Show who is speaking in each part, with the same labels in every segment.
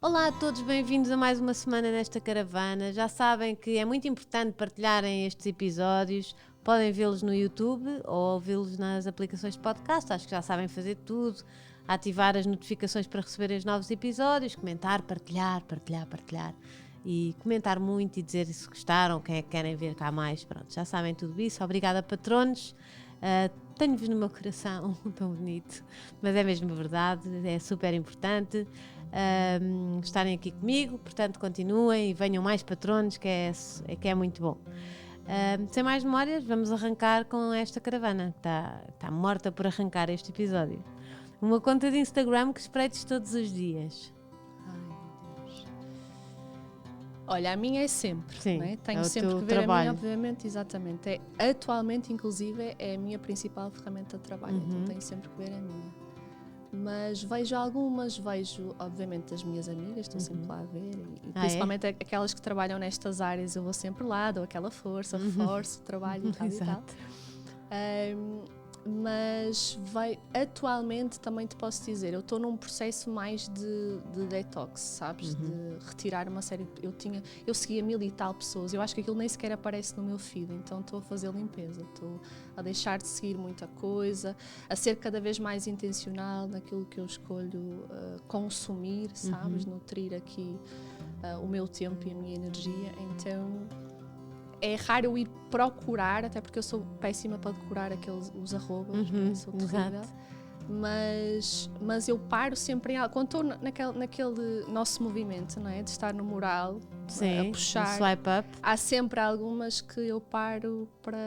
Speaker 1: Olá a todos, bem-vindos a mais uma semana nesta caravana. Já sabem que é muito importante partilharem estes episódios. Podem vê-los no YouTube ou ouvi-los nas aplicações de podcast. Acho que já sabem fazer tudo. Ativar as notificações para receberem os novos episódios, comentar, partilhar. E comentar muito e dizer se gostaram, quem é que querem ver cá mais. Pronto, já sabem tudo isso. Obrigada, patronos. Tenho-vos no meu coração, tão bonito, mas é mesmo verdade, é super importante estarem aqui comigo, portanto continuem e venham mais patronos, que é muito bom. Sem mais memórias, vamos arrancar com esta caravana, que está morta por arrancar este episódio. Uma conta de Instagram que espreites todos os dias.
Speaker 2: Olha, a minha é sempre,
Speaker 1: Sim,
Speaker 2: né? Tenho
Speaker 1: é o
Speaker 2: sempre
Speaker 1: teu
Speaker 2: que ver
Speaker 1: trabalho.
Speaker 2: a minha, obviamente, exatamente. Atualmente, inclusive, é a minha principal ferramenta de trabalho, então tenho sempre que ver a minha. Mas vejo algumas, obviamente, as minhas amigas, estou sempre lá a ver, e principalmente aquelas que trabalham nestas áreas, eu vou sempre lá, dou aquela força, reforço o trabalho e tal e tal. Mas atualmente também te posso dizer, eu estou num processo mais de detox, sabes? De retirar uma série eu seguia 1000 e tal pessoas, eu acho que aquilo nem sequer aparece no meu feed, então estou a fazer limpeza, estou a deixar de seguir muita coisa, a ser cada vez mais intencional naquilo que eu escolho consumir, sabes? Nutrir aqui o meu tempo e a minha energia, então é raro eu ir procurar, até porque eu sou péssima para decorar os arrobas, sou terrível. Mas eu paro sempre em algo. Quando estou naquele nosso movimento, não é? De estar no mural, a puxar,
Speaker 1: swipe up.
Speaker 2: há sempre algumas que eu paro para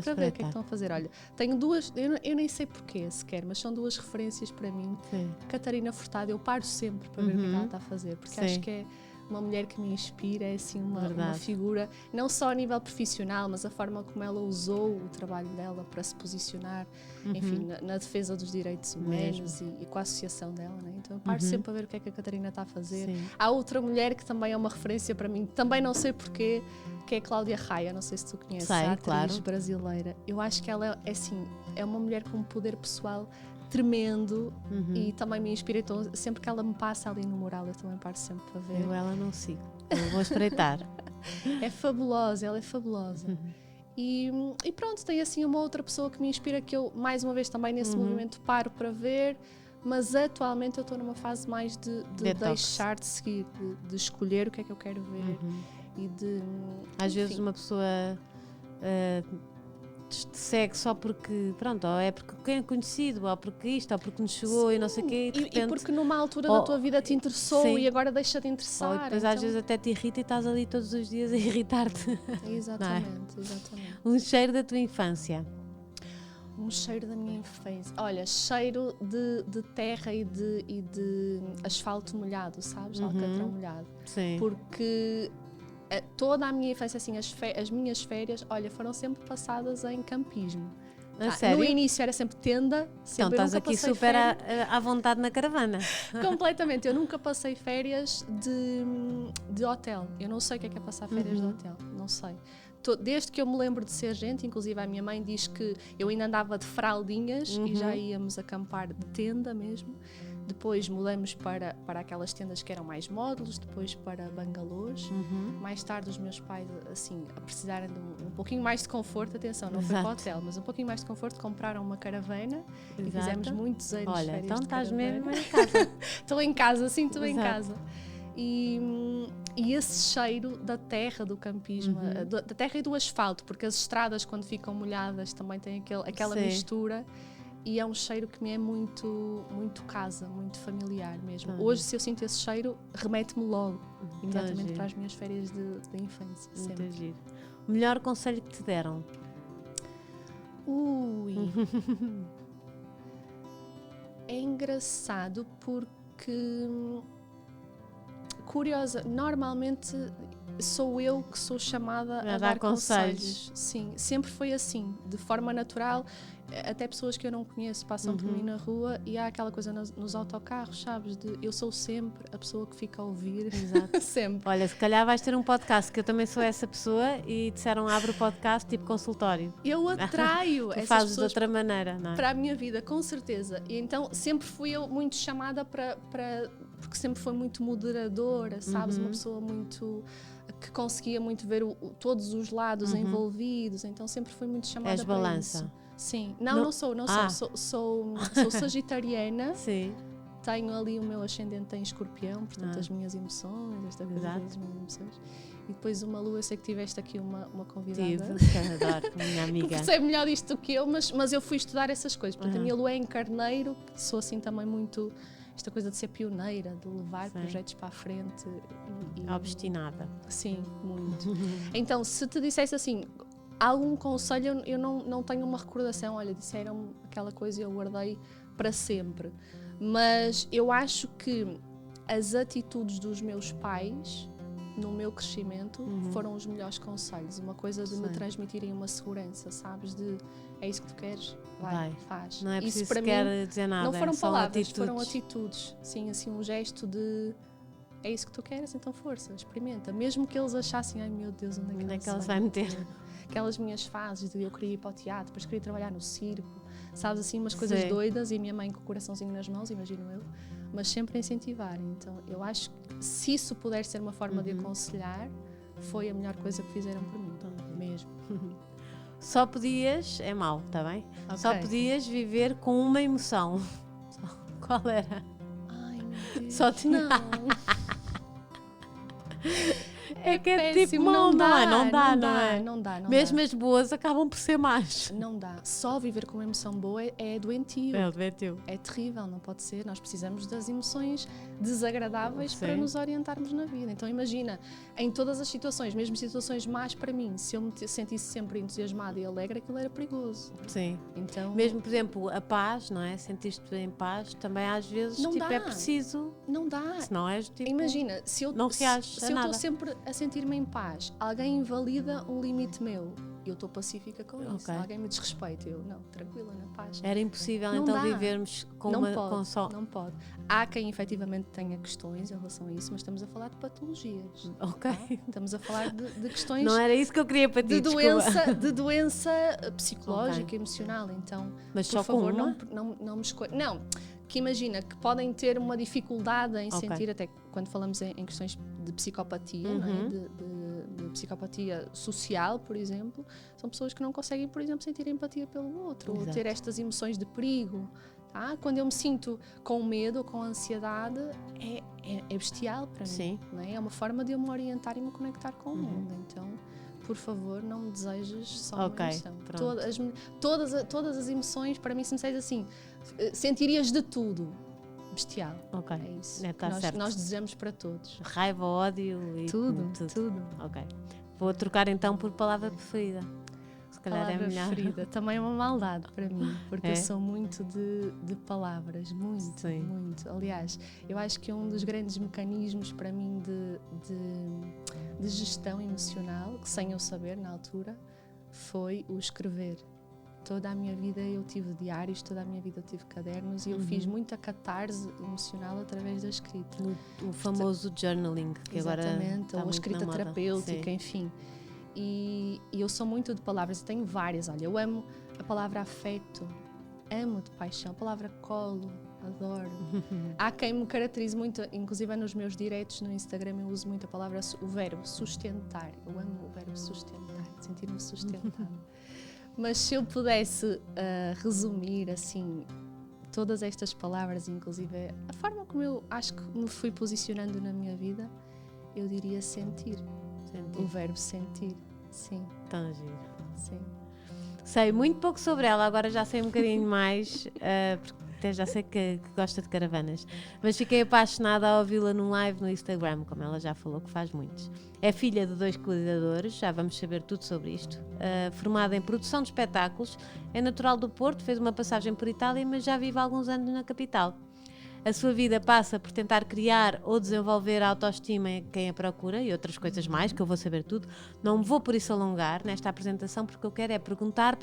Speaker 2: ver o que é que estão a fazer. Olha, tenho duas, eu nem sei porquê sequer, mas são duas referências para mim. Sim. Catarina Furtado, eu paro sempre para ver o que ela está a fazer, porque acho que é uma mulher que me inspira, é assim uma figura, não só a nível profissional, mas a forma como ela usou o trabalho dela para se posicionar, enfim, na defesa dos direitos humanos e com a associação dela, né? Então eu paro sempre para ver o que é que a Catarina está a fazer. Sim. Há outra mulher que também é uma referência para mim, também não sei porquê, que é a Cláudia Raia, não sei se tu conheces, a atriz brasileira. Eu acho que ela é assim, é uma mulher com um poder pessoal tremendo e também me inspira, então sempre que ela me passa ali no mural eu também paro sempre para ver.
Speaker 1: Eu ela não sigo, eu vou espreitar.
Speaker 2: É fabulosa, ela é fabulosa. E pronto, tem assim uma outra pessoa que me inspira, que eu mais uma vez também nesse movimento paro para ver, mas atualmente eu estou numa fase mais de deixar de seguir, de escolher o que é que eu quero ver e de...
Speaker 1: Às vezes uma pessoa te segue só porque, pronto, ou é porque é conhecido, ou porque isto, ou porque nos chegou e não sei o quê.
Speaker 2: E porque numa altura da tua vida te interessou e agora deixa de interessar.
Speaker 1: Ou depois às vezes até te irrita e estás ali todos os dias a irritar-te.
Speaker 2: Exatamente.
Speaker 1: Um cheiro da tua infância.
Speaker 2: Um cheiro da minha infância. Olha, cheiro de terra e de asfalto molhado, sabes? Alcatrão molhado.
Speaker 1: Sim.
Speaker 2: Porque toda a minha infância, assim, as minhas férias, olha, foram sempre passadas em campismo.
Speaker 1: Sério?
Speaker 2: No início era sempre tenda.
Speaker 1: Então estás aqui super à vontade na caravana.
Speaker 2: Completamente. Eu nunca passei férias de hotel. Eu não sei o que é passar férias de hotel. Não sei. Desde que eu me lembro de ser gente, inclusive a minha mãe diz que eu ainda andava de fraldinhas e já íamos acampar de tenda mesmo. Depois mudamos para aquelas tendas que eram mais módulos, depois para bangalôs. Mais tarde os meus pais, assim, a precisarem de um pouquinho mais de conforto, atenção, não foi para o hotel, mas um pouquinho mais de conforto, compraram uma caravana e fizemos muitos anos de férias.
Speaker 1: Olha, então estás
Speaker 2: caravana.
Speaker 1: mesmo em casa.
Speaker 2: Estou em casa, sim, estou em casa. E esse cheiro da terra, do campismo, da terra e do asfalto, porque as estradas quando ficam molhadas também têm aquela mistura. E é um cheiro que me é muito, muito casa, muito familiar mesmo. Hoje, se eu sinto esse cheiro, remete-me logo, imediatamente para as minhas férias de infância. Sempre.
Speaker 1: Giro. O melhor conselho que te deram?
Speaker 2: É engraçado porque, curiosa, normalmente sou eu que sou chamada a dar conselhos. Sim, sempre foi assim, de forma natural. Até pessoas que eu não conheço passam por mim na rua e há aquela coisa nos autocarros, sabes? Eu sou sempre a pessoa que fica a ouvir.
Speaker 1: Exato.
Speaker 2: Sempre.
Speaker 1: Olha, se calhar vais ter um podcast, que eu também sou essa pessoa e disseram abre o podcast tipo consultório.
Speaker 2: Eu atraio
Speaker 1: tu
Speaker 2: essas
Speaker 1: fazes
Speaker 2: pessoas
Speaker 1: de outra maneira, não é?
Speaker 2: Para a minha vida, com certeza. E então sempre fui eu muito chamada para porque sempre foi muito moderadora, sabes? Uma pessoa muito... que conseguia muito ver todos os lados envolvidos, então sempre foi muito chamada para
Speaker 1: balança.
Speaker 2: isso. Sim. Não sou. Sou sagitariana.
Speaker 1: Sim.
Speaker 2: Tenho ali o meu ascendente em Escorpião, portanto as minhas emoções, esta coisa das minhas emoções. E depois uma lua, eu sei que tiveste aqui uma convidada.
Speaker 1: Tive, adoro, minha amiga.
Speaker 2: Que percebe melhor disto do que eu, mas eu fui estudar essas coisas. Portanto, a minha lua é em Carneiro, que sou assim também muito... esta coisa de ser pioneira, de levar projetos para a frente.
Speaker 1: Obstinada.
Speaker 2: Sim, muito. Então, se te dissesse assim, algum conselho, eu não tenho uma recordação, olha, disseram aquela coisa e eu guardei para sempre. Mas eu acho que as atitudes dos meus pais, no meu crescimento, foram os melhores conselhos. Uma coisa de me transmitirem uma segurança, sabes? De, é isso que tu queres? Vai. Faz.
Speaker 1: Não é preciso
Speaker 2: isso para
Speaker 1: mim dizer nada.
Speaker 2: Não foram palavras,
Speaker 1: atitudes.
Speaker 2: foram atitudes. Sim, assim, um gesto de é isso que tu queres, então força, experimenta. Mesmo que eles achassem, ai meu Deus, onde é que ela se vai meter? Aquelas minhas fases de eu queria ir para o teatro, depois queria trabalhar no circo, sabes, assim, umas coisas doidas, e a minha mãe com o coraçãozinho nas mãos, imagino eu, mas sempre a incentivar. Então, eu acho que se isso puder ser uma forma de aconselhar, foi a melhor coisa que fizeram por mim, mesmo.
Speaker 1: Só podias, é mau, está bem? Okay. Só podias viver com uma emoção. Qual era?
Speaker 2: Ai, meu Deus.
Speaker 1: Só tinha...
Speaker 2: Não.
Speaker 1: É que é péssimo, tipo, não dá. Mesmo
Speaker 2: dá.
Speaker 1: As boas acabam por ser más.
Speaker 2: Não dá. Só viver com uma emoção boa é doentio.
Speaker 1: É doentio.
Speaker 2: É terrível, não pode ser. Nós precisamos das emoções desagradáveis para nos orientarmos na vida. Então imagina, em todas as situações, mesmo situações más para mim, se eu me sentisse sempre entusiasmada e alegre, aquilo era perigoso.
Speaker 1: Sim.
Speaker 2: Então,
Speaker 1: mesmo, por exemplo, a paz, não é? Sentir-te em paz, também às vezes
Speaker 2: não dá.
Speaker 1: É preciso.
Speaker 2: Não dá.
Speaker 1: Se não és, tipo,
Speaker 2: imagina, se eu
Speaker 1: estou
Speaker 2: sempre a sentir-me em paz, alguém invalida um limite meu, eu estou pacífica com isso. Alguém me desrespeita, eu, não, tranquila, na paz.
Speaker 1: Era impossível
Speaker 2: não
Speaker 1: então
Speaker 2: dá.
Speaker 1: Vivermos com
Speaker 2: não
Speaker 1: uma
Speaker 2: pode,
Speaker 1: com só.
Speaker 2: Não pode. Há quem efetivamente tenha questões em relação a isso, mas estamos a falar de patologias.
Speaker 1: Ok.
Speaker 2: Tá? Estamos a falar de questões.
Speaker 1: Não era isso que eu queria para ti,
Speaker 2: de doença psicológica, emocional. Então,
Speaker 1: mas
Speaker 2: por favor, não me escolha. Não, que imagina que podem ter uma dificuldade em sentir, até quando falamos em questões de psicopatia, não é? de psicopatia social, por exemplo, são pessoas que não conseguem, por exemplo, sentir empatia pelo outro, ou ter estas emoções de perigo. Tá? Quando eu me sinto com medo ou com ansiedade, é bestial para mim. Não é? É uma forma de eu me orientar e me conectar com o mundo. Então, por favor, não me desejes só uma emoção. Todas as emoções, para mim, se me disseres assim, sentirias de tudo. Bestial. É isso. Nós desejamos para todos.
Speaker 1: Raiva, ódio e
Speaker 2: tudo.
Speaker 1: Ok. Vou trocar então por palavra preferida. Se calhar
Speaker 2: palavra
Speaker 1: é melhor.
Speaker 2: preferida. Também é uma maldade para mim, porque eu sou muito de palavras, muito. Aliás, eu acho que um dos grandes mecanismos para mim de gestão emocional, que sem eu saber na altura, foi o escrever. Toda a minha vida eu tive diários, toda a minha vida eu tive cadernos e eu fiz muita catarse emocional através da escrita.
Speaker 1: O famoso journaling, que
Speaker 2: exatamente,
Speaker 1: agora está
Speaker 2: ou a escrita terapêutica, enfim. E eu sou muito de palavras, eu tenho várias. Olha, eu amo a palavra afeto, amo de paixão, a palavra colo, adoro. Há quem me caracterize muito, inclusive nos meus diretos no Instagram eu uso muito a palavra, o verbo sustentar. Eu amo o verbo sustentar, sentir-me sustentada. Mas se eu pudesse resumir assim todas estas palavras, inclusive a forma como eu acho que me fui posicionando na minha vida, eu diria sentir. O verbo sentir, sim.
Speaker 1: Tão giro.
Speaker 2: Sim.
Speaker 1: Sei muito pouco sobre ela, agora já sei um bocadinho mais, porque até já sei que gosta de caravanas, mas fiquei apaixonada ao ouvi-la num live no Instagram, como ela já falou que faz muitos. É filha de 2 cuidadores, já vamos saber tudo sobre isto, formada em produção de espetáculos, é natural do Porto, fez uma passagem por Itália, mas já vive há alguns anos na capital. A sua vida passa por tentar criar ou desenvolver a autoestima em quem a procura e outras coisas mais, que eu vou saber tudo. Não me vou por isso alongar nesta apresentação, porque eu quero é perguntar.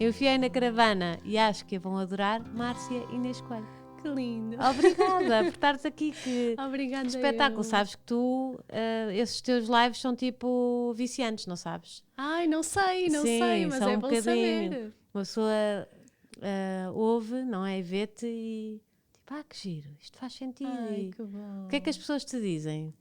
Speaker 1: Eu enfiei na caravana e acho que a vão adorar, Márcia Inês Coelho.
Speaker 2: Que lindo!
Speaker 1: Obrigada por estares aqui.
Speaker 2: Obrigada.
Speaker 1: Que espetáculo! Sabes que tu, esses teus lives são tipo viciantes, não sabes?
Speaker 2: Ai, não sei, mas é bom saber.
Speaker 1: Uma pessoa ouve, não é? E vê-te e pá, que giro, isto faz sentido.
Speaker 2: Ai, que bom.
Speaker 1: O que é que as pessoas te dizem?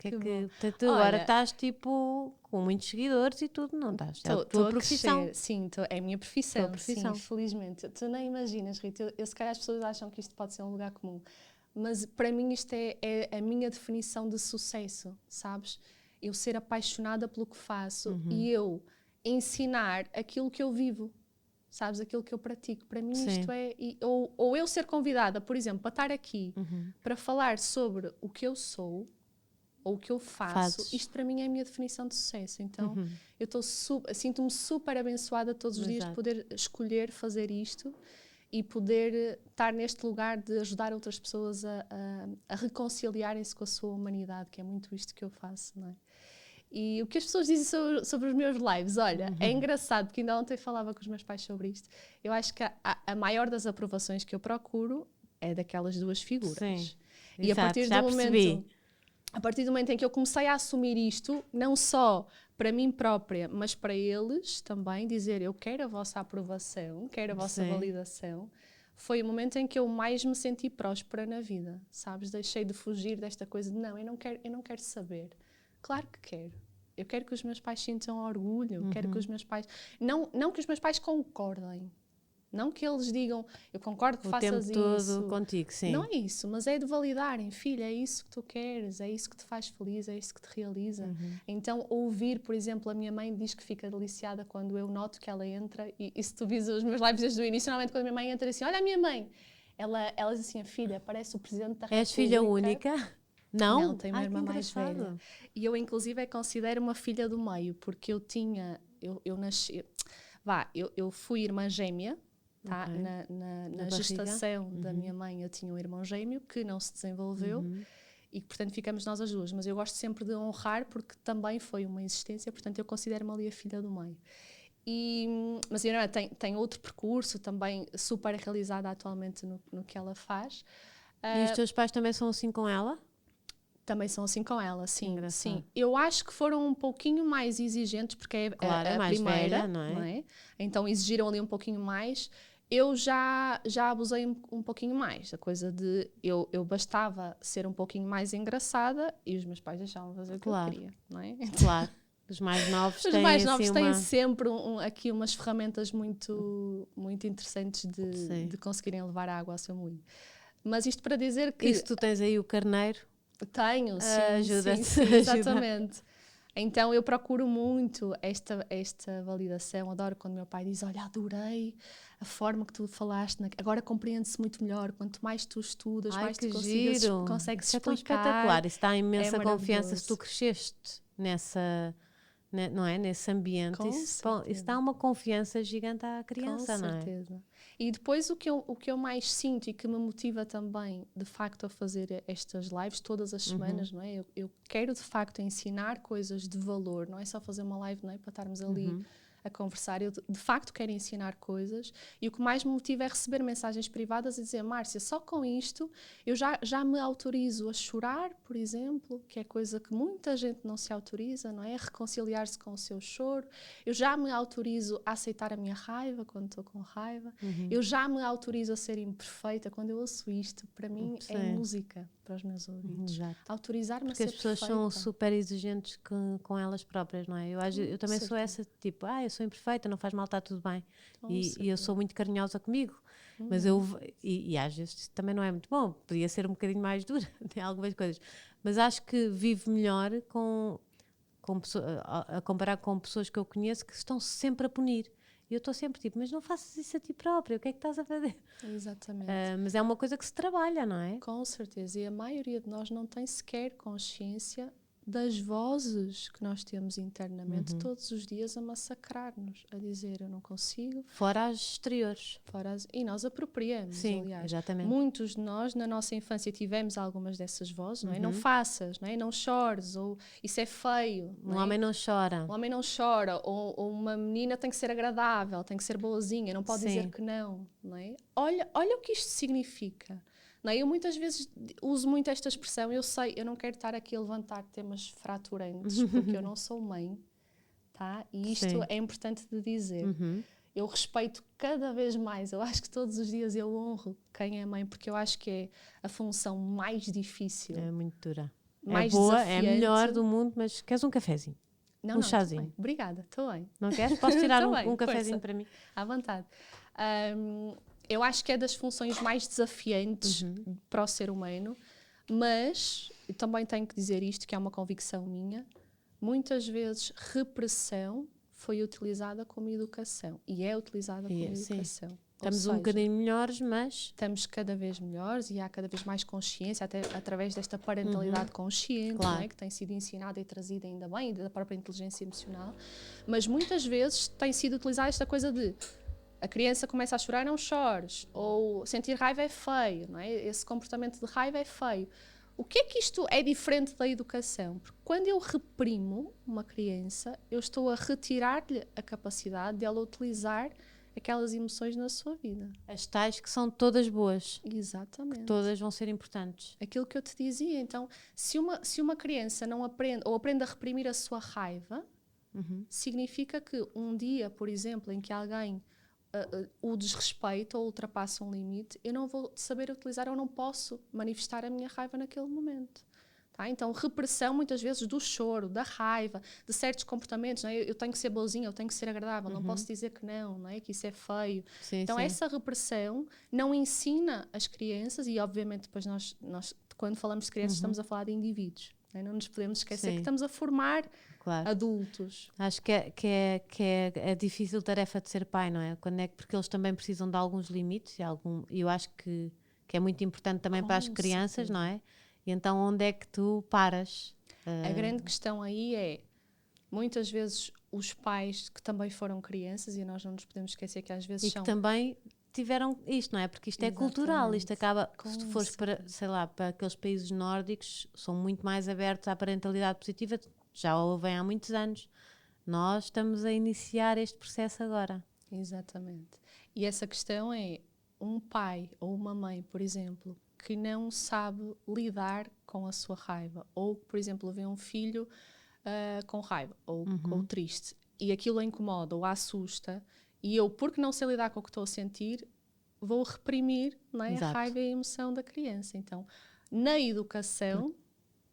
Speaker 1: Tu agora estás tipo com muitos seguidores e tudo, não estás? É a tua profissão.
Speaker 2: Sim, é a minha profissão. Sim, felizmente. Tu nem imaginas, Rita, eu se calhar as pessoas acham que isto pode ser um lugar comum, mas para mim isto é a minha definição de sucesso, sabes? Eu ser apaixonada pelo que faço e eu ensinar aquilo que eu vivo. Sabes, aquilo que eu pratico. Para mim isto é... Ou eu ser convidada, por exemplo, para estar aqui para falar sobre o que eu sou ou o que eu faço, isto para mim é a minha definição de sucesso. Então, eu sinto-me super abençoada todos os dias de poder escolher fazer isto e poder estar neste lugar de ajudar outras pessoas a reconciliarem-se com a sua humanidade, que é muito isto que eu faço, não é? E o que as pessoas dizem sobre os meus lives, olha, é engraçado, porque ainda ontem falava com os meus pais sobre isto. Eu acho que a maior das aprovações que eu procuro é daquelas duas figuras.
Speaker 1: Sim,
Speaker 2: e
Speaker 1: exato,
Speaker 2: a partir do momento em que eu comecei a assumir isto, não só para mim própria, mas para eles também, dizer eu quero a vossa aprovação, quero a vossa validação, foi o momento em que eu mais me senti próspera na vida, sabes? Deixei de fugir desta coisa de não, eu não quero saber. Claro que quero. Eu quero que os meus pais sintam orgulho, quero que os meus pais... Não que os meus pais concordem. Não que eles digam, eu concordo que faças isso.
Speaker 1: O tempo todo contigo, sim.
Speaker 2: Não é isso, mas é de validarem. Filha, é isso que tu queres, é isso que te faz feliz, é isso que te realiza. Então, ouvir, por exemplo, a minha mãe diz que fica deliciada quando eu noto que ela entra, e se tu vis os meus lives desde o início, normalmente quando a minha mãe entra assim, olha a minha mãe, ela diz assim, a filha, parece o Presidente da República.
Speaker 1: És filha única?
Speaker 2: Não, tenho uma irmã mais velha. E eu, inclusive, considero uma filha do meio, porque eu nasci... eu fui irmã gêmea, tá? Na gestação da minha mãe eu tinha um irmão gêmeo que não se desenvolveu e, portanto, ficamos nós as duas. Mas eu gosto sempre de honrar porque também foi uma existência, portanto, eu considero-me ali a filha do meio. Mas a minha irmã tem outro percurso, também super realizada atualmente no que ela faz.
Speaker 1: E os teus pais também são assim com ela?
Speaker 2: Também são assim com ela, sim. Eu acho que foram um pouquinho mais exigentes, porque é a
Speaker 1: mais
Speaker 2: primeira,
Speaker 1: velha, não é?
Speaker 2: Então exigiram ali um pouquinho mais. Eu já abusei um pouquinho mais. A coisa de... Eu bastava ser um pouquinho mais engraçada e os meus pais deixavam fazer o que eu queria, não é?
Speaker 1: Claro. Os mais novos têm
Speaker 2: sempre aqui umas ferramentas muito, muito interessantes de conseguirem levar a água ao seu moinho. Mas isto para dizer que...
Speaker 1: E se tu tens aí o carneiro...
Speaker 2: Tenho, sim.
Speaker 1: Ajuda-te.
Speaker 2: Sim, exatamente. Então eu procuro muito esta validação. Adoro quando meu pai diz, olha, adorei a forma que tu falaste, agora compreende-se muito melhor. Quanto mais tu estudas, mais tu consegues explicar.
Speaker 1: Isso é tão espetacular. Isso dá imensa confiança se tu cresceste não é? Nesse ambiente. Isso dá uma confiança gigante à criança, não é?
Speaker 2: Com certeza. E depois o que eu mais sinto e que me motiva também, de facto, a fazer estas lives todas as semanas, não é? Eu quero, de facto, ensinar coisas de valor, não é só fazer uma live, não é? Para estarmos ali a conversar. Eu, de facto, quero ensinar coisas e o que mais me motiva é receber mensagens privadas e dizer, Márcia, só com isto eu já me autorizo a chorar, por exemplo, que é coisa que muita gente não se autoriza, não é? Reconciliar-se com o seu choro. Eu já me autorizo a aceitar a minha raiva quando estou com raiva. Eu já me autorizo a ser imperfeita. Quando eu ouço isto, para mim é música para os meus ouvidos. Autorizar-me a ser perfeita.
Speaker 1: Porque as pessoas são super exigentes com elas própriras, não é? Eu também sou essa, tipo, eu sou imperfeita, não faz mal, está tudo bem. E eu sou muito carinhosa comigo. Mas e às vezes também não é muito bom, podia ser um bocadinho mais dura em algumas coisas. Mas acho que vivo melhor a comparar com pessoas que eu conheço que estão sempre a punir. E eu estou sempre tipo, mas não faças isso a ti própria, o que é que estás a fazer?
Speaker 2: Exatamente.
Speaker 1: Mas é uma coisa que se trabalha, não é?
Speaker 2: Com certeza. E a maioria de nós não tem sequer consciência das vozes que nós temos internamente todos os dias a massacrar-nos, a dizer eu não consigo.
Speaker 1: Fora as exteriores.
Speaker 2: E nós apropriamos,
Speaker 1: sim,
Speaker 2: aliás.
Speaker 1: Exatamente.
Speaker 2: Muitos de nós, na nossa infância, tivemos algumas dessas vozes, não é? Não faças, não é? Não chores, ou isso é feio.
Speaker 1: Um homem não chora.
Speaker 2: Um homem não chora, ou uma menina tem que ser agradável, tem que ser boazinha, não pode dizer que não é? Olha o que isto significa. Não, eu muitas vezes uso muito esta expressão, eu sei, eu não quero estar aqui a levantar temas fraturantes, porque eu não sou mãe, tá? E isto é importante de dizer. eu respeito cada vez mais. Eu acho que todos os dias eu honro quem é mãe, porque eu acho que é a função mais difícil.
Speaker 1: É muito dura.
Speaker 2: Mais
Speaker 1: é boa,
Speaker 2: desafiante.
Speaker 1: É a melhor do mundo, mas queres um cafezinho?
Speaker 2: Não,
Speaker 1: chazinho?
Speaker 2: Bem. Obrigada, estou bem.
Speaker 1: Não queres? Posso tirar
Speaker 2: um
Speaker 1: cafezinho para mim?
Speaker 2: À vontade. Eu acho que é das funções mais desafiantes para o ser humano, mas também tenho que dizer isto, que é uma convicção minha, muitas vezes repressão foi utilizada como educação e é utilizada como educação.
Speaker 1: Estamos um bocadinho melhores, mas...
Speaker 2: Estamos cada vez melhores e há cada vez mais consciência, até através desta parentalidade consciente,
Speaker 1: claro.
Speaker 2: Não é? Que tem sido ensinada e trazida ainda bem, da própria inteligência emocional. Mas muitas vezes tem sido utilizada esta coisa de a criança começa a chorar, não chores, ou sentir raiva é feio, não é? Esse comportamento de raiva é feio. O que é que isto é diferente da educação? Porque quando eu reprimo uma criança, eu estou a retirar-lhe a capacidade de ela utilizar aquelas emoções na sua vida.
Speaker 1: As tais que são todas boas.
Speaker 2: Exatamente.
Speaker 1: Que todas vão ser importantes.
Speaker 2: Aquilo que eu te dizia. Então, se uma criança não aprende, ou aprende a reprimir a sua raiva, significa que um dia, por exemplo, em que alguém o desrespeita ou ultrapassa um limite, eu não vou saber utilizar ou não posso manifestar a minha raiva naquele momento. Tá? Então, repressão muitas vezes do choro, da raiva, de certos comportamentos. Não é? Eu tenho que ser boazinha, eu tenho que ser agradável, não posso dizer que não é? Que isso é feio.
Speaker 1: Sim,
Speaker 2: então, essa repressão não ensina as crianças, e obviamente depois nós quando falamos de crianças estamos a falar de indivíduos. Não é? Não nos podemos esquecer que estamos a formar adultos.
Speaker 1: Acho que é a difícil tarefa de ser pai, não é? Porque eles também precisam de alguns limites e eu acho que é muito importante também para as crianças, não é? E então onde é que tu paras?
Speaker 2: A grande questão aí é, muitas vezes os pais que também foram crianças, e nós não nos podemos esquecer que às vezes
Speaker 1: que também tiveram isto, não é? Porque isto é cultural, isto acaba, se tu fores para, sei lá, para aqueles países nórdicos, são muito mais abertos à parentalidade positiva, já o vem há muitos anos. Nós estamos a iniciar este processo agora.
Speaker 2: Exatamente. E essa questão é um pai ou uma mãe, por exemplo, que não sabe lidar com a sua raiva, ou, por exemplo, vê um filho com raiva ou triste, e aquilo a incomoda ou a assusta, e eu, porque não sei lidar com o que estou a sentir, vou reprimir, não é? A raiva e a emoção da criança. Então, na educação,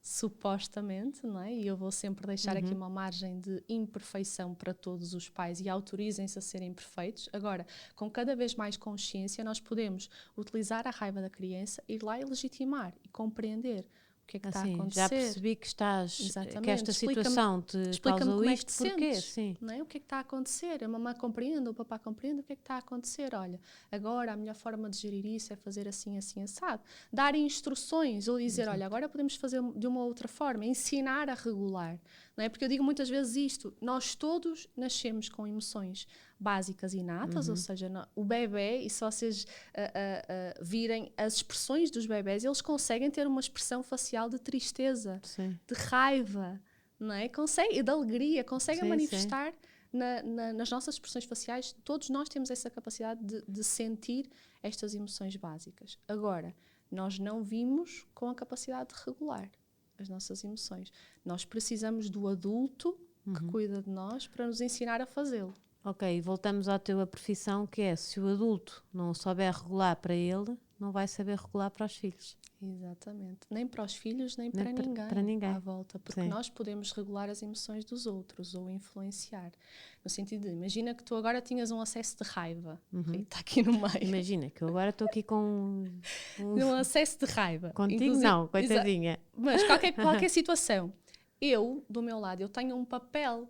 Speaker 2: supostamente, não é? E eu vou sempre deixar aqui uma margem de imperfeição para todos os pais e autorizem-se a serem perfeitos. Agora, com cada vez mais consciência, nós podemos utilizar a raiva da criança, ir lá e legitimar e compreender o que é que está a acontecer.
Speaker 1: Já percebi que que esta situação te causou isto, porquê? Sim.
Speaker 2: Não é? O que é que está a acontecer? A mamãe compreende, o papá compreende, o que é que está a acontecer? Olha, agora a melhor forma de gerir isso é fazer assim, assim, assado. Dar instruções ou dizer, olha, agora podemos fazer de uma outra forma, ensinar a regular. Não é? Porque eu digo muitas vezes isto, nós todos nascemos com emoções básicas e inatas, ou seja, o bebê, e se vocês virem as expressões dos bebés, eles conseguem ter uma expressão facial de tristeza, de raiva, não é? E de alegria, conseguem manifestar nas nossas expressões faciais. Todos nós temos essa capacidade de sentir estas emoções básicas. Agora, nós não vimos com a capacidade de regular as nossas emoções. Nós precisamos do adulto que cuida de nós para nos ensinar a fazê-lo.
Speaker 1: Ok, voltamos à tua profissão, que é, se o adulto não souber regular para ele, não vai saber regular para os filhos.
Speaker 2: Exatamente. Nem para os filhos, nem para ninguém à volta. Porque nós podemos regular as emoções dos outros ou influenciar. No sentido de, imagina que tu agora tinhas um acesso de raiva. Está aqui no meio.
Speaker 1: Imagina que eu agora estou aqui com
Speaker 2: um acesso de raiva.
Speaker 1: Contigo inclusive, não, coitadinha.
Speaker 2: Mas qualquer situação. Eu, do meu lado, eu tenho um papel.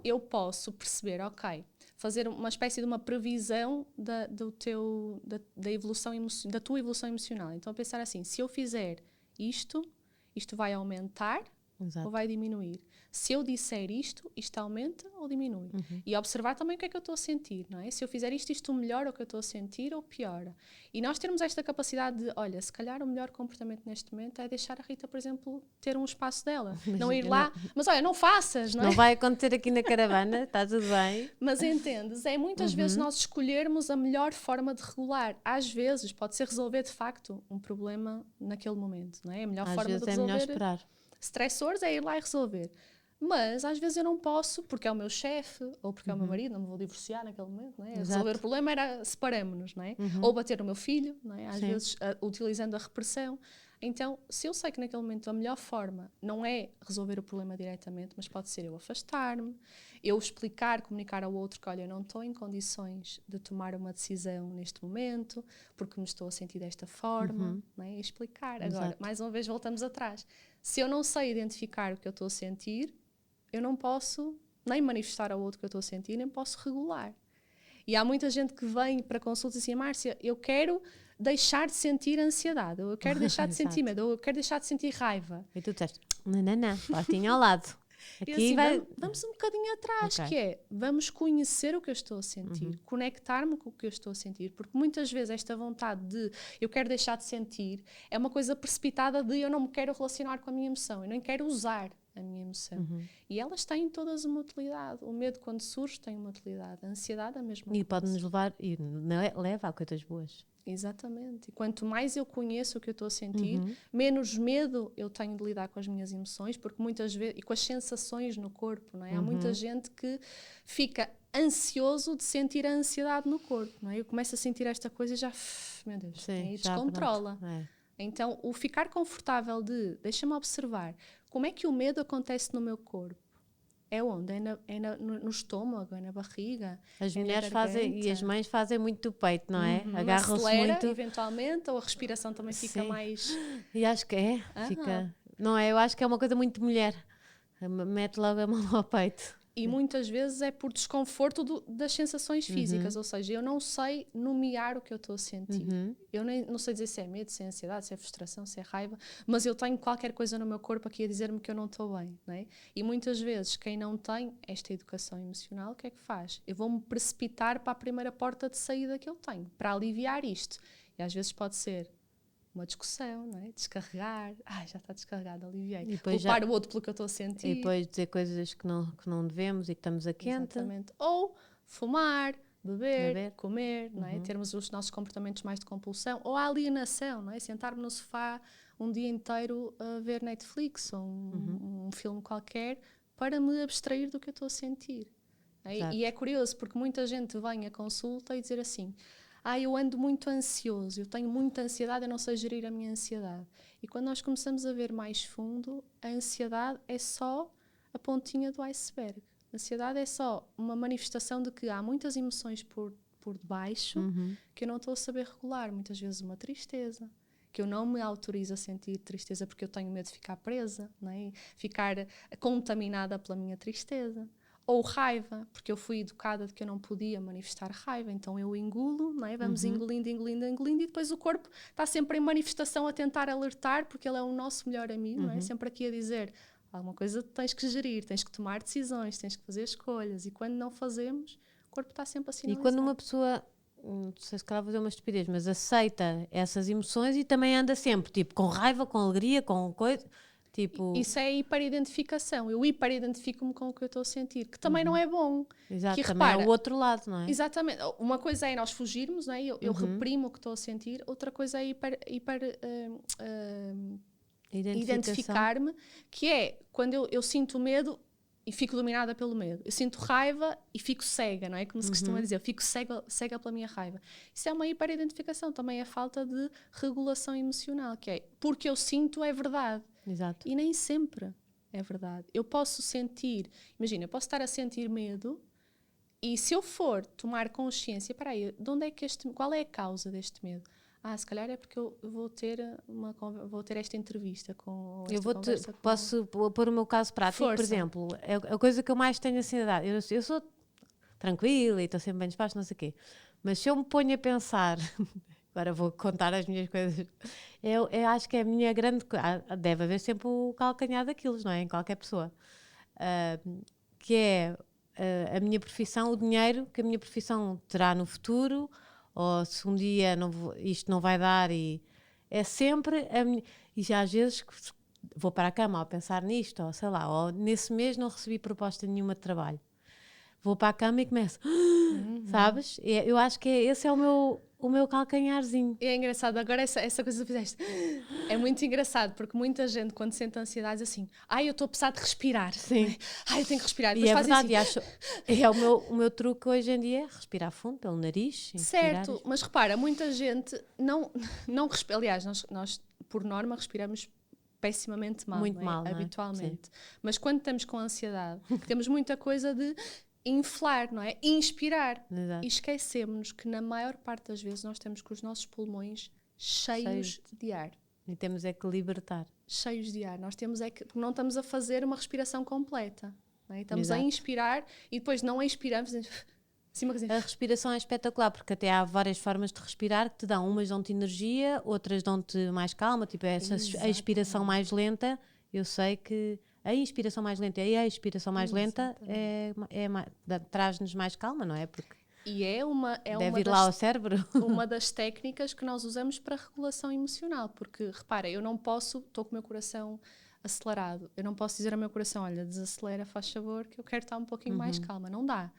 Speaker 2: Eu posso perceber, ok, fazer uma espécie de uma previsão da evolução da tua evolução emocional. Então, pensar assim, se eu fizer isto vai aumentar ou vai diminuir? Se eu disser isto aumenta ou diminui? E observar também o que é que eu estou a sentir, não é? Se eu fizer isto melhora o que eu estou a sentir ou piora? E nós termos esta capacidade de, olha, se calhar o melhor comportamento neste momento é deixar a Rita, por exemplo, ter um espaço dela. Não ir lá, mas olha, não faças, não é?
Speaker 1: Não vai acontecer aqui na caravana, está tudo bem.
Speaker 2: Mas entendes, é muitas vezes nós escolhermos a melhor forma de regular. Às vezes pode ser resolver de facto um problema naquele momento, não é? A melhor forma de resolver.
Speaker 1: É melhor esperar.
Speaker 2: Stressores é ir lá e resolver. Mas às vezes eu não posso, porque é o meu chefe, ou porque é o meu marido, não me vou divorciar naquele momento, não é? Resolver o problema era separamos-nos, não é? Ou bater no meu filho, não é? Às vezes utilizando a repressão. Então, se eu sei que naquele momento a melhor forma não é resolver o problema diretamente, mas pode ser eu afastar-me, eu explicar, comunicar ao outro que, olha, eu não estou em condições de tomar uma decisão neste momento, porque me estou a sentir desta forma, não é? Explicar. Agora, mais uma vez, voltamos atrás. Se eu não sei identificar o que eu estou a sentir, eu não posso nem manifestar ao outro o que eu estou a sentir, nem posso regular. E há muita gente que vem para consultas e diz assim, Márcia, eu quero deixar de sentir ansiedade, ou eu quero deixar de sentir medo, ou eu quero deixar de sentir raiva.
Speaker 1: E tu disseste, não, postinho ao lado.
Speaker 2: Aqui assim, vamos um bocadinho atrás, que é, vamos conhecer o que eu estou a sentir, conectar-me com o que eu estou a sentir, porque muitas vezes esta vontade de eu quero deixar de sentir é uma coisa precipitada de eu não me quero relacionar com a minha emoção, eu nem quero usar a minha emoção. E elas têm todas uma utilidade. O medo, quando surge, tem uma utilidade. A ansiedade, a mesma coisa.
Speaker 1: E pode-nos levar, e leva a coisas boas.
Speaker 2: Exatamente. E quanto mais eu conheço o que eu estou a sentir, menos medo eu tenho de lidar com as minhas emoções, porque muitas vezes, e com as sensações no corpo, não é? Há muita gente que fica ansioso de sentir a ansiedade no corpo, não é? Eu começo a sentir esta coisa e já, meu Deus,
Speaker 1: sim,
Speaker 2: e descontrola. Então, o ficar confortável deixa-me observar como é que o medo acontece no meu corpo. É onde? No estômago, é na barriga.
Speaker 1: As mulheres fazem, e as mães fazem muito do peito, não é? Agarram-se muito.
Speaker 2: Eventualmente, ou a respiração também fica mais...
Speaker 1: E acho que fica... Não é? Eu acho que é uma coisa muito de mulher. Mete logo a mão ao peito.
Speaker 2: E muitas vezes é por desconforto das sensações físicas, ou seja, eu não sei nomear o que eu estou a sentir. Eu não sei dizer se é medo, se é ansiedade, se é frustração, se é raiva, mas eu tenho qualquer coisa no meu corpo aqui a dizer-me que eu não estou bem, não é? E muitas vezes quem não tem esta educação emocional, o que é que faz? Eu vou-me precipitar para a primeira porta de saída que eu tenho, para aliviar isto. E às vezes pode ser uma discussão, não é? Descarregar, já está descarregado, aliviei. Culpar o outro pelo que eu estou a sentir.
Speaker 1: E depois dizer coisas que não devemos e que estamos a quente.
Speaker 2: Exatamente. Ou fumar, beber, comer, não é? Termos os nossos comportamentos mais de compulsão. Ou a alienação, não é? Sentar-me no sofá um dia inteiro a ver Netflix ou um filme qualquer para me abstrair do que eu estou a sentir. E é curioso, porque muita gente vem à consulta e dizer assim... eu ando muito ansioso, eu tenho muita ansiedade, eu não sei gerir a minha ansiedade. E quando nós começamos a ver mais fundo, a ansiedade é só a pontinha do iceberg. A ansiedade é só uma manifestação de que há muitas emoções por debaixo que eu não estou a saber regular. Muitas vezes uma tristeza, que eu não me autorizo a sentir tristeza porque eu tenho medo de ficar presa, não é? Ficar contaminada pela minha tristeza. Ou raiva, porque eu fui educada de que eu não podia manifestar raiva, então eu engulo, não é? Vamos engolindo, e depois o corpo está sempre em manifestação a tentar alertar, porque ele é o nosso melhor amigo, não é? Sempre aqui a dizer, alguma coisa tens que gerir, tens que tomar decisões, tens que fazer escolhas, e quando não fazemos, o corpo está sempre a sinalizar.
Speaker 1: E quando uma pessoa, não sei se calhar vou dizer uma estupidez, mas aceita essas emoções e também anda sempre, tipo, com raiva, com alegria, com coisa... Tipo...
Speaker 2: Isso é hiperidentificação. Eu hiperidentifico-me com o que eu estou a sentir, que também não é bom.
Speaker 1: Exato,
Speaker 2: que,
Speaker 1: também é o outro lado, não é?
Speaker 2: Exatamente. Uma coisa é nós fugirmos, não é? Eu reprimo o que estou a sentir. Outra coisa é identificar-me, que é quando eu sinto medo e fico dominada pelo medo. Eu sinto raiva e fico cega, não é? Como se costuma dizer, eu fico cega pela minha raiva. Isso é uma hiperidentificação, também é falta de regulação emocional, que é porque eu sinto é verdade.
Speaker 1: Exato.
Speaker 2: E nem sempre é verdade. Eu posso sentir, imagina, eu posso estar a sentir medo e se eu for tomar consciência, peraí, qual é a causa deste medo? Se calhar é porque eu vou ter esta entrevista com esta
Speaker 1: posso pôr o meu caso prático, por exemplo, é a coisa que eu mais tenho ansiedade. Eu sou tranquila e estou sempre bem disposta, não sei o quê. Mas se eu me ponho a pensar... Agora vou contar as minhas coisas. Eu acho que é a minha grande... Deve haver sempre o calcanhar daqueles, não é? Em qualquer pessoa. Que é a minha profissão, o dinheiro que a minha profissão terá no futuro, ou se um dia isto não vai dar. E é sempre... E já às vezes vou para a cama ao pensar nisto, ou sei lá, ou nesse mês não recebi proposta nenhuma de trabalho. Vou para a cama e começo... Sabes? Eu acho que esse é o meu calcanharzinho.
Speaker 2: E é engraçado, agora essa coisa que tu fizeste, É muito engraçado, porque muita gente, quando sente ansiedade, diz assim, eu estou a precisar de respirar.
Speaker 1: Sim.
Speaker 2: Eu tenho que respirar.
Speaker 1: E é verdade, assim. É o meu truque hoje em dia, respirar fundo pelo nariz.
Speaker 2: Certo, mas repara, muita gente não respira. Aliás, nós, por norma, respiramos pessimamente mal,
Speaker 1: muito mal,
Speaker 2: habitualmente. Mas quando estamos com ansiedade, temos muita coisa de inflar, não é? Inspirar.
Speaker 1: Exato.
Speaker 2: E esquecemos que na maior parte das vezes nós temos com os nossos pulmões cheios de ar.
Speaker 1: E temos é que libertar.
Speaker 2: Cheios de ar. Nós temos é que não estamos a fazer uma respiração completa. Não é? Estamos
Speaker 1: Exato.
Speaker 2: a inspirar e depois não expiramos.
Speaker 1: A respiração é espetacular, porque até há várias formas de respirar que te dão. Umas dão-te energia, outras dão-te mais calma, tipo essa a expiração mais lenta. Eu sei que a inspiração mais lenta e a expiração mais lenta traz-nos mais calma, não é? Porque deve ir lá ao cérebro.
Speaker 2: Uma das técnicas que nós usamos para regulação emocional, porque repara, eu não posso, estou com o meu coração acelerado, eu não posso dizer ao meu coração, olha, desacelera, faz favor, que eu quero estar um pouquinho mais calma, não dá.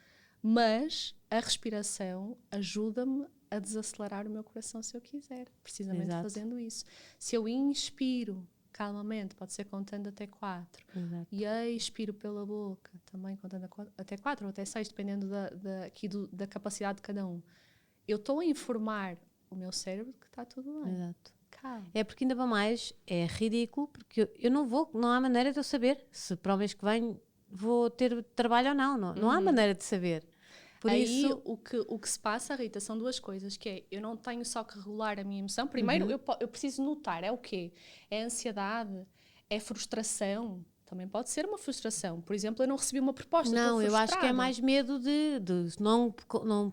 Speaker 2: Mas a respiração ajuda-me a desacelerar o meu coração se eu quiser, precisamente fazendo isso. Se eu inspiro calmamente, pode ser contando até 4, e expiro pela boca, também contando até 4 ou até 6, dependendo da capacidade de cada um. Eu estou a informar o meu cérebro que está tudo bem.
Speaker 1: Exato. É porque ainda para mais é ridículo, porque eu não há maneira de eu saber se para o mês que vem vou ter trabalho ou não há maneira de saber. Por
Speaker 2: aí
Speaker 1: isso,
Speaker 2: o que se passa, Rita, são duas coisas, que é, eu não tenho só que regular a minha emoção. Primeiro, eu preciso notar, é o quê? É ansiedade? É frustração? Também pode ser uma frustração. Por exemplo, eu não recebi uma proposta,
Speaker 1: não, eu acho que é mais medo de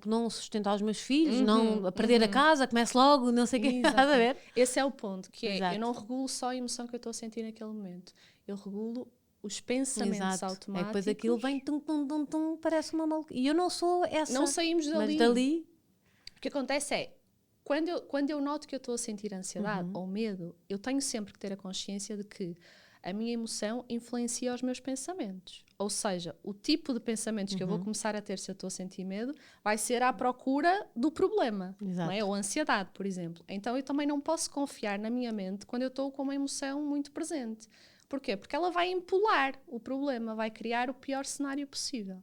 Speaker 1: não sustentar os meus filhos, não perder a casa, comece logo, não sei o que, estás a ver?
Speaker 2: Esse é o ponto, que é, eu não regulo só a emoção que eu estou a sentir naquele momento. Eu regulo os pensamentos automáticos.
Speaker 1: É, depois aquilo vem tum, parece uma maluca. E eu não sou essa.
Speaker 2: Não saímos dali.
Speaker 1: Mas dali...
Speaker 2: O que acontece é, quando eu noto que eu estou a sentir ansiedade ou medo, eu tenho sempre que ter a consciência de que a minha emoção influencia os meus pensamentos. Ou seja, o tipo de pensamentos que eu vou começar a ter se eu estou a sentir medo vai ser à procura do problema. Não é? Ou ansiedade, por exemplo. Então eu também não posso confiar na minha mente quando eu estou com uma emoção muito presente. Porquê? Porque ela vai empolar o problema, vai criar o pior cenário possível.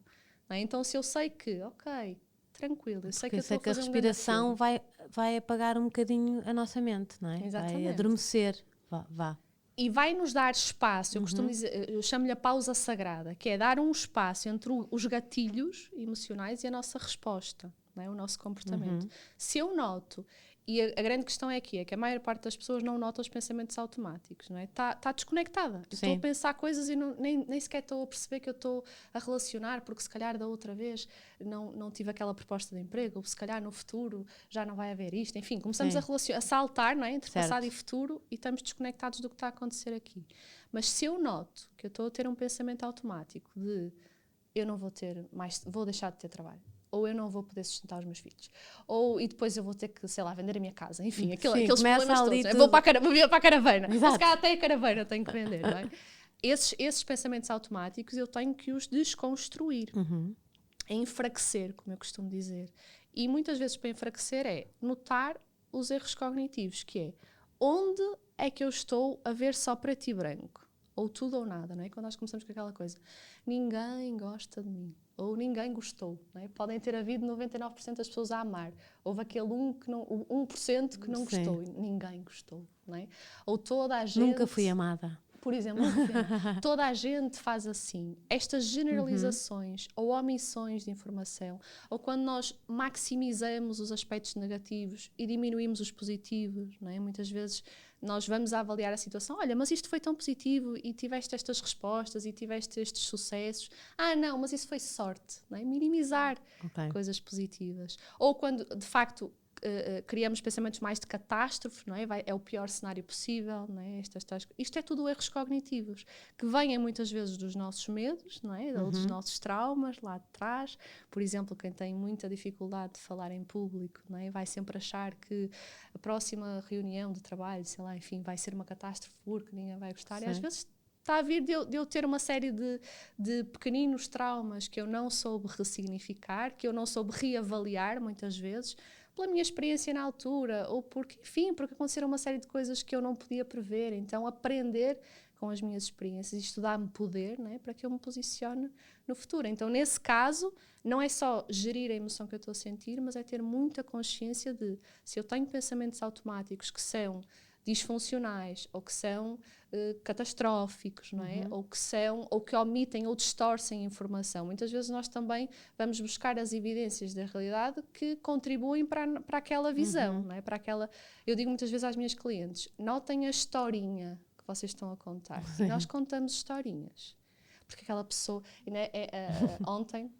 Speaker 2: Não é? Então se eu sei que, ok, tranquilo, eu sei que eu estou a fazer
Speaker 1: a respiração vai apagar um bocadinho a nossa mente, não é?
Speaker 2: Exatamente.
Speaker 1: Vai adormecer. Vá.
Speaker 2: E vai nos dar espaço, eu costumo dizer, eu chamo-lhe a pausa sagrada, que é dar um espaço entre os gatilhos emocionais e a nossa resposta, não é? O nosso comportamento. Se eu noto, e a grande questão é aqui, é que a maior parte das pessoas não nota os pensamentos automáticos, não é? Está desconectada. Estou a pensar coisas e nem sequer estou a perceber que eu estou a relacionar, porque se calhar da outra vez não tive aquela proposta de emprego, ou se calhar no futuro já não vai haver isto. Enfim, começamos a saltar, não é? Entre passado e futuro, e estamos desconectados do que está a acontecer aqui. Mas se eu noto que eu estou a ter um pensamento automático de eu não vou deixar de ter trabalho, ou eu não vou poder sustentar os meus filhos, e depois eu vou ter que, sei lá, vender a minha casa, enfim, aqueles problemas todos. Eu vou para a caravana, se calhar até a caravana tenho que vender, não é? Esses pensamentos automáticos eu tenho que os desconstruir, enfraquecer, como eu costumo dizer. E muitas vezes para enfraquecer é notar os erros cognitivos, que é onde é que eu estou a ver só preto e branco, ou tudo ou nada, não é? Quando nós começamos com aquela coisa, ninguém gosta de mim, ou ninguém gostou, não é? Podem ter havido 99% das pessoas a amar, houve aquele 1% que não gostou, e ninguém gostou, não é? Ou toda a gente...
Speaker 1: Nunca fui amada.
Speaker 2: Por exemplo, toda a gente faz assim. Estas generalizações ou omissões de informação, ou quando nós maximizamos os aspectos negativos e diminuímos os positivos, não é? Muitas vezes nós vamos a avaliar a situação, olha, mas isto foi tão positivo e tiveste estas respostas e tiveste estes sucessos. Não, mas isso foi sorte, não é? Minimizar coisas positivas. Ou quando, de facto, criamos pensamentos mais de catástrofe, não é? É o pior cenário possível, não é? Isto é tudo erros cognitivos que vêm muitas vezes dos nossos medos, não é? Ou dos nossos traumas lá de trás. Por exemplo, quem tem muita dificuldade de falar em público, não é? Vai sempre achar que a próxima reunião de trabalho, sei lá, enfim, vai ser uma catástrofe porque ninguém vai gostar. Sim. E às vezes está a vir de eu ter uma série de pequeninos traumas que eu não soube ressignificar, que eu não soube reavaliar muitas vezes, pela minha experiência na altura, ou porque aconteceram uma série de coisas que eu não podia prever. Então, aprender com as minhas experiências e estudar-me poder, né, para que eu me posicione no futuro. Então, nesse caso, não é só gerir a emoção que eu estou a sentir, mas é ter muita consciência de, se eu tenho pensamentos automáticos que são disfuncionais ou que são catastróficos, não é? Ou que omitem ou distorcem a informação. Muitas vezes nós também vamos buscar as evidências da realidade que contribuem para aquela visão, não é? Para aquela... Eu digo muitas vezes às minhas clientes, notem a historinha que vocês estão a contar. E nós contamos historinhas. Porque aquela pessoa... Né, ontem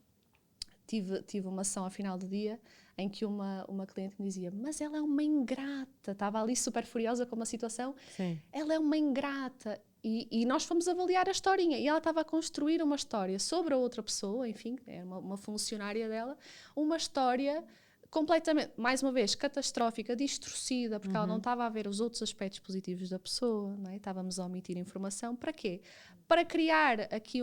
Speaker 2: tive uma ação ao final do dia em que uma cliente me dizia, mas ela é uma ingrata, estava ali super furiosa com uma situação. Sim. Ela é uma ingrata. E nós fomos avaliar a historinha, e ela estava a construir uma história sobre a outra pessoa, enfim, é uma funcionária dela, uma história completamente, mais uma vez, catastrófica, distorcida, porque ela não estava a ver os outros aspectos positivos da pessoa, não é? Estávamos a omitir informação. Para quê? Para criar aqui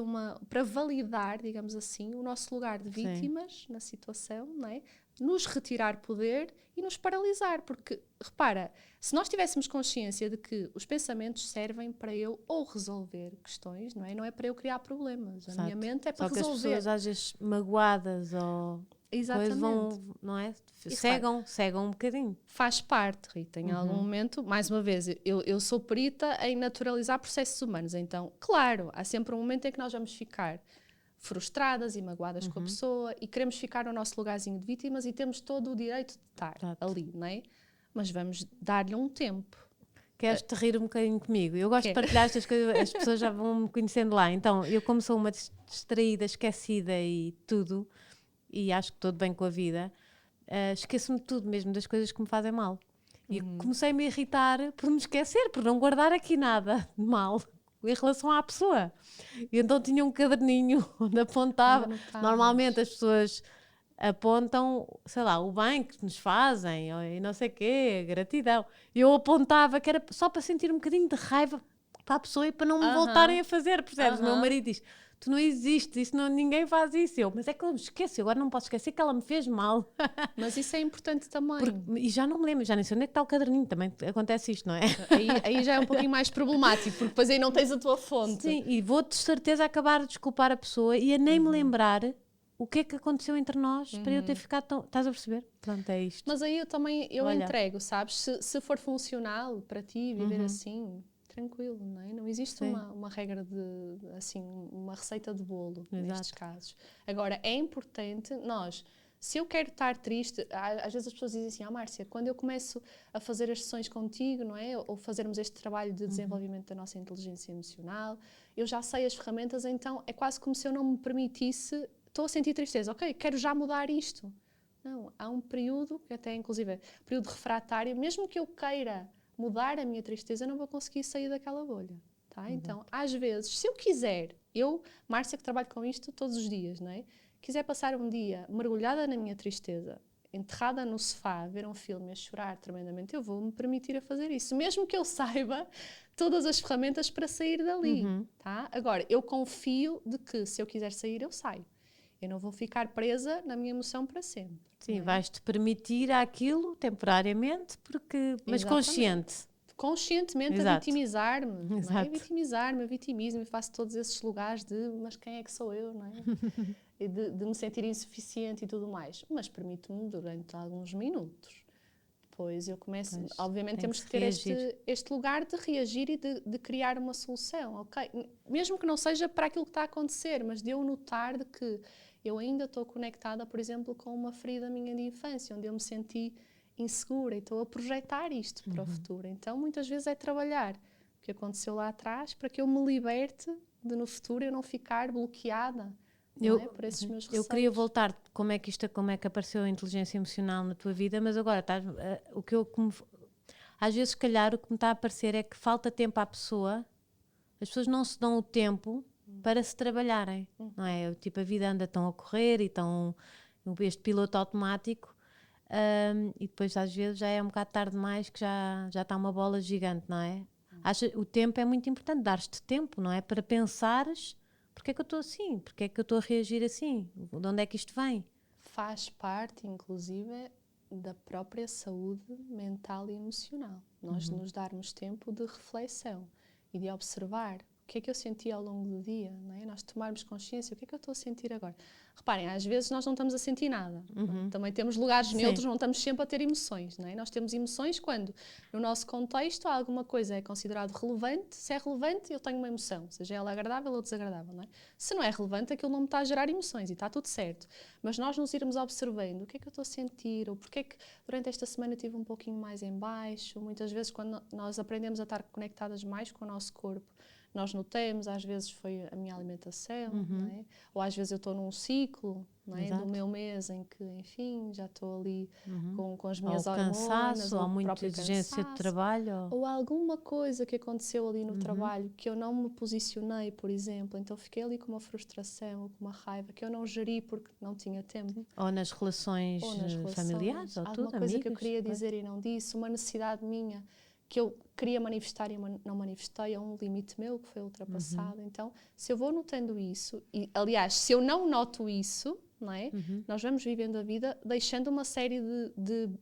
Speaker 2: para validar, digamos assim, o nosso lugar de vítimas na situação, não é? Nos retirar poder e nos paralisar, porque, repara, se nós tivéssemos consciência de que os pensamentos servem para eu ou resolver questões, não é para eu criar problemas. A minha mente é para resolver.
Speaker 1: Só que as pessoas às vezes magoadas ou coisas vão, não é? Cegam um bocadinho.
Speaker 2: Faz parte, Rita, em algum momento, mais uma vez, eu sou perita em naturalizar processos humanos, então, claro, há sempre um momento em que nós vamos ficar frustradas e magoadas com a pessoa e queremos ficar no nosso lugarzinho de vítimas e temos todo o direito de estar ali, não é? Mas vamos dar-lhe um tempo.
Speaker 1: Queres-te rir um bocadinho comigo? Eu gosto de partilhar estas coisas, as pessoas já vão me conhecendo lá. Então, eu como sou uma distraída, esquecida e tudo, e acho que estou bem com a vida, esqueço-me de tudo, mesmo das coisas que me fazem mal. E comecei a me irritar por me esquecer, por não guardar aqui nada de mal em relação à pessoa. E então tinha um caderninho onde apontava. Normalmente as pessoas apontam, sei lá, o bem que nos fazem e não sei o quê, gratidão. E eu apontava que era só para sentir um bocadinho de raiva para a pessoa e para não me voltarem a fazer, percebes? O meu marido diz, tu não existes, ninguém faz isso. Eu, mas é que eu me esqueço, agora não posso esquecer que ela me fez mal.
Speaker 2: Mas isso é importante também.
Speaker 1: E já não me lembro, já nem sei onde é que está o caderninho, também acontece isto, não é?
Speaker 2: Aí já é um pouquinho mais problemático, porque depois aí não tens a tua fonte.
Speaker 1: Sim, e vou de certeza acabar de desculpar a pessoa e a nem me lembrar o que é que aconteceu entre nós para eu ter ficado tão... Estás a perceber? Pronto, é isto.
Speaker 2: Mas aí eu entrego, sabes? Se for funcional para ti viver assim... tranquilo, não é? Não existe uma regra assim, uma receita de bolo nestes casos. Agora, é importante se eu quero estar triste, às vezes as pessoas dizem assim, Márcia, quando eu começo a fazer as sessões contigo, não é? Ou fazermos este trabalho de desenvolvimento da nossa inteligência emocional, eu já sei as ferramentas, então é quase como se eu não me permitisse, estou a sentir tristeza, ok, quero já mudar isto. Não, há um período, que até inclusive período refratário, mesmo que eu queira mudar a minha tristeza, eu não vou conseguir sair daquela bolha, tá? Então, às vezes, se eu quiser, Márcia, que trabalho com isto todos os dias, não é? Quiser passar um dia mergulhada na minha tristeza, enterrada no sofá, a ver um filme, a chorar tremendamente, eu vou me permitir a fazer isso, mesmo que eu saiba todas as ferramentas para sair dali, tá? Agora, eu confio de que se eu quiser sair, eu saio. Eu não vou ficar presa na minha emoção para sempre.
Speaker 1: Sim, vais-te permitir aquilo temporariamente, mas conscientemente
Speaker 2: a vitimizar-me, não é? Vitimizar-me, eu vitimizo-me e faço todos esses lugares de mas quem é que sou eu, não é? E de me sentir insuficiente e tudo mais. Mas permito-me durante alguns minutos. Depois eu começo... obviamente temos que ter este lugar de reagir e de criar uma solução, ok? Mesmo que não seja para aquilo que está a acontecer, mas de eu notar de que eu ainda estou conectada, por exemplo, com uma ferida minha de infância, onde eu me senti insegura e estou a projetar isto para o futuro. Então, muitas vezes é trabalhar o que aconteceu lá atrás para que eu me liberte de no futuro eu não ficar bloqueada por esses meus receios.
Speaker 1: Eu queria voltar, como é que apareceu a inteligência emocional na tua vida, mas agora às vezes, se calhar, o que me está a aparecer é que falta tempo à pessoa, as pessoas não se dão o tempo para se trabalharem, não é? Tipo, a vida anda tão a correr e tão este piloto automático, e depois às vezes já é um bocado tarde demais que já está uma bola gigante, não é? O tempo é muito importante, dar-te tempo, não é? Para pensares, porque é que eu estou assim? Porque é que eu estou a reagir assim? De onde é que isto vem?
Speaker 2: Faz parte, inclusive, da própria saúde mental e emocional. Nós nos darmos tempo de reflexão e de observar o que é que eu senti ao longo do dia, não é? Nós tomarmos consciência, o que é que eu estou a sentir agora? Reparem, às vezes nós não estamos a sentir nada. Também temos lugares neutros, não estamos sempre a ter emoções, não é? Nós temos emoções quando, no nosso contexto, alguma coisa é considerado relevante. Se é relevante, eu tenho uma emoção, seja ela agradável ou desagradável, não é? Se não é relevante, aquilo não me está a gerar emoções e está tudo certo. Mas nós nos irmos observando, o que é que eu estou a sentir, ou porque é que durante esta semana eu estive um pouquinho mais em baixo. Muitas vezes, quando nós aprendemos a estar conectadas mais com o nosso corpo, nós notamos, às vezes foi a minha alimentação, não é? Ou às vezes eu estou num ciclo, não é? Do meu mês em que, enfim, já estou ali com as minhas hormonas.
Speaker 1: Cansaço, ou muita exigência de trabalho.
Speaker 2: Ou alguma coisa que aconteceu ali no trabalho que eu não me posicionei, por exemplo. Então fiquei ali com uma frustração ou com uma raiva que eu não geri porque não tinha tempo.
Speaker 1: Ou nas relações familiares, ou tudo,
Speaker 2: alguma coisa que eu queria dizer e não disse, uma necessidade minha que eu queria manifestar e não manifestei, é um limite meu que foi ultrapassado. Então, se eu vou notando isso, e aliás, se eu não noto isso, não é? Nós vamos vivendo a vida deixando uma série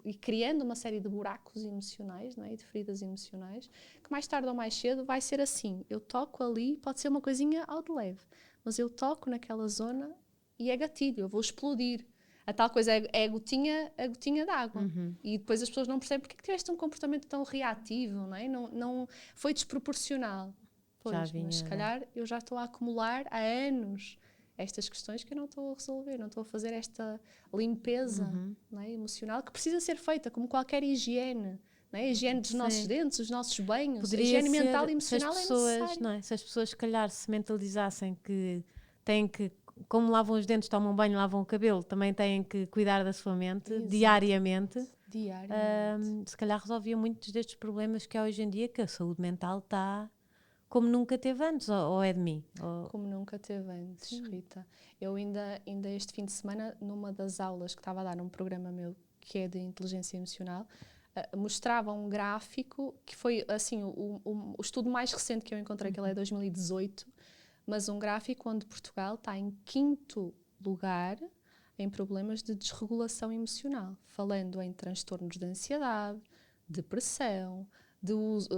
Speaker 2: e criando uma série de buracos emocionais, não é? E de feridas emocionais, que mais tarde ou mais cedo vai ser assim. Eu toco ali, pode ser uma coisinha ao de leve, mas eu toco naquela zona e é gatilho, eu vou explodir. A tal coisa é a gotinha de água. E depois as pessoas não percebem porque é que tiveste um comportamento tão reativo, não é? Não foi desproporcional. Pois, mas se calhar eu já estou a acumular há anos estas questões que eu não estou a resolver, não estou a fazer esta limpeza, não é? Emocional, que precisa ser feita como qualquer higiene. Não é? A higiene dos nossos dentes, os nossos banhos, poderia a higiene mental e emocional
Speaker 1: se as pessoas,
Speaker 2: é necessária.
Speaker 1: Não é? Se as pessoas, se calhar, se mentalizassem que têm que, como lavam os dentes, tomam banho, lavam o cabelo, também têm que cuidar da sua mente diariamente. Se calhar resolvia muitos destes problemas que há hoje em dia, que a saúde mental está como nunca teve antes, ou é de mim?
Speaker 2: Como nunca teve antes, Rita. Eu ainda este fim de semana, numa das aulas que estava a dar num programa meu, que é de inteligência emocional, mostrava um gráfico, que foi assim, o estudo mais recente que eu encontrei, que ele é 2018, mas um gráfico onde Portugal está em 5º lugar em problemas de desregulação emocional, falando em transtornos de ansiedade, depressão, de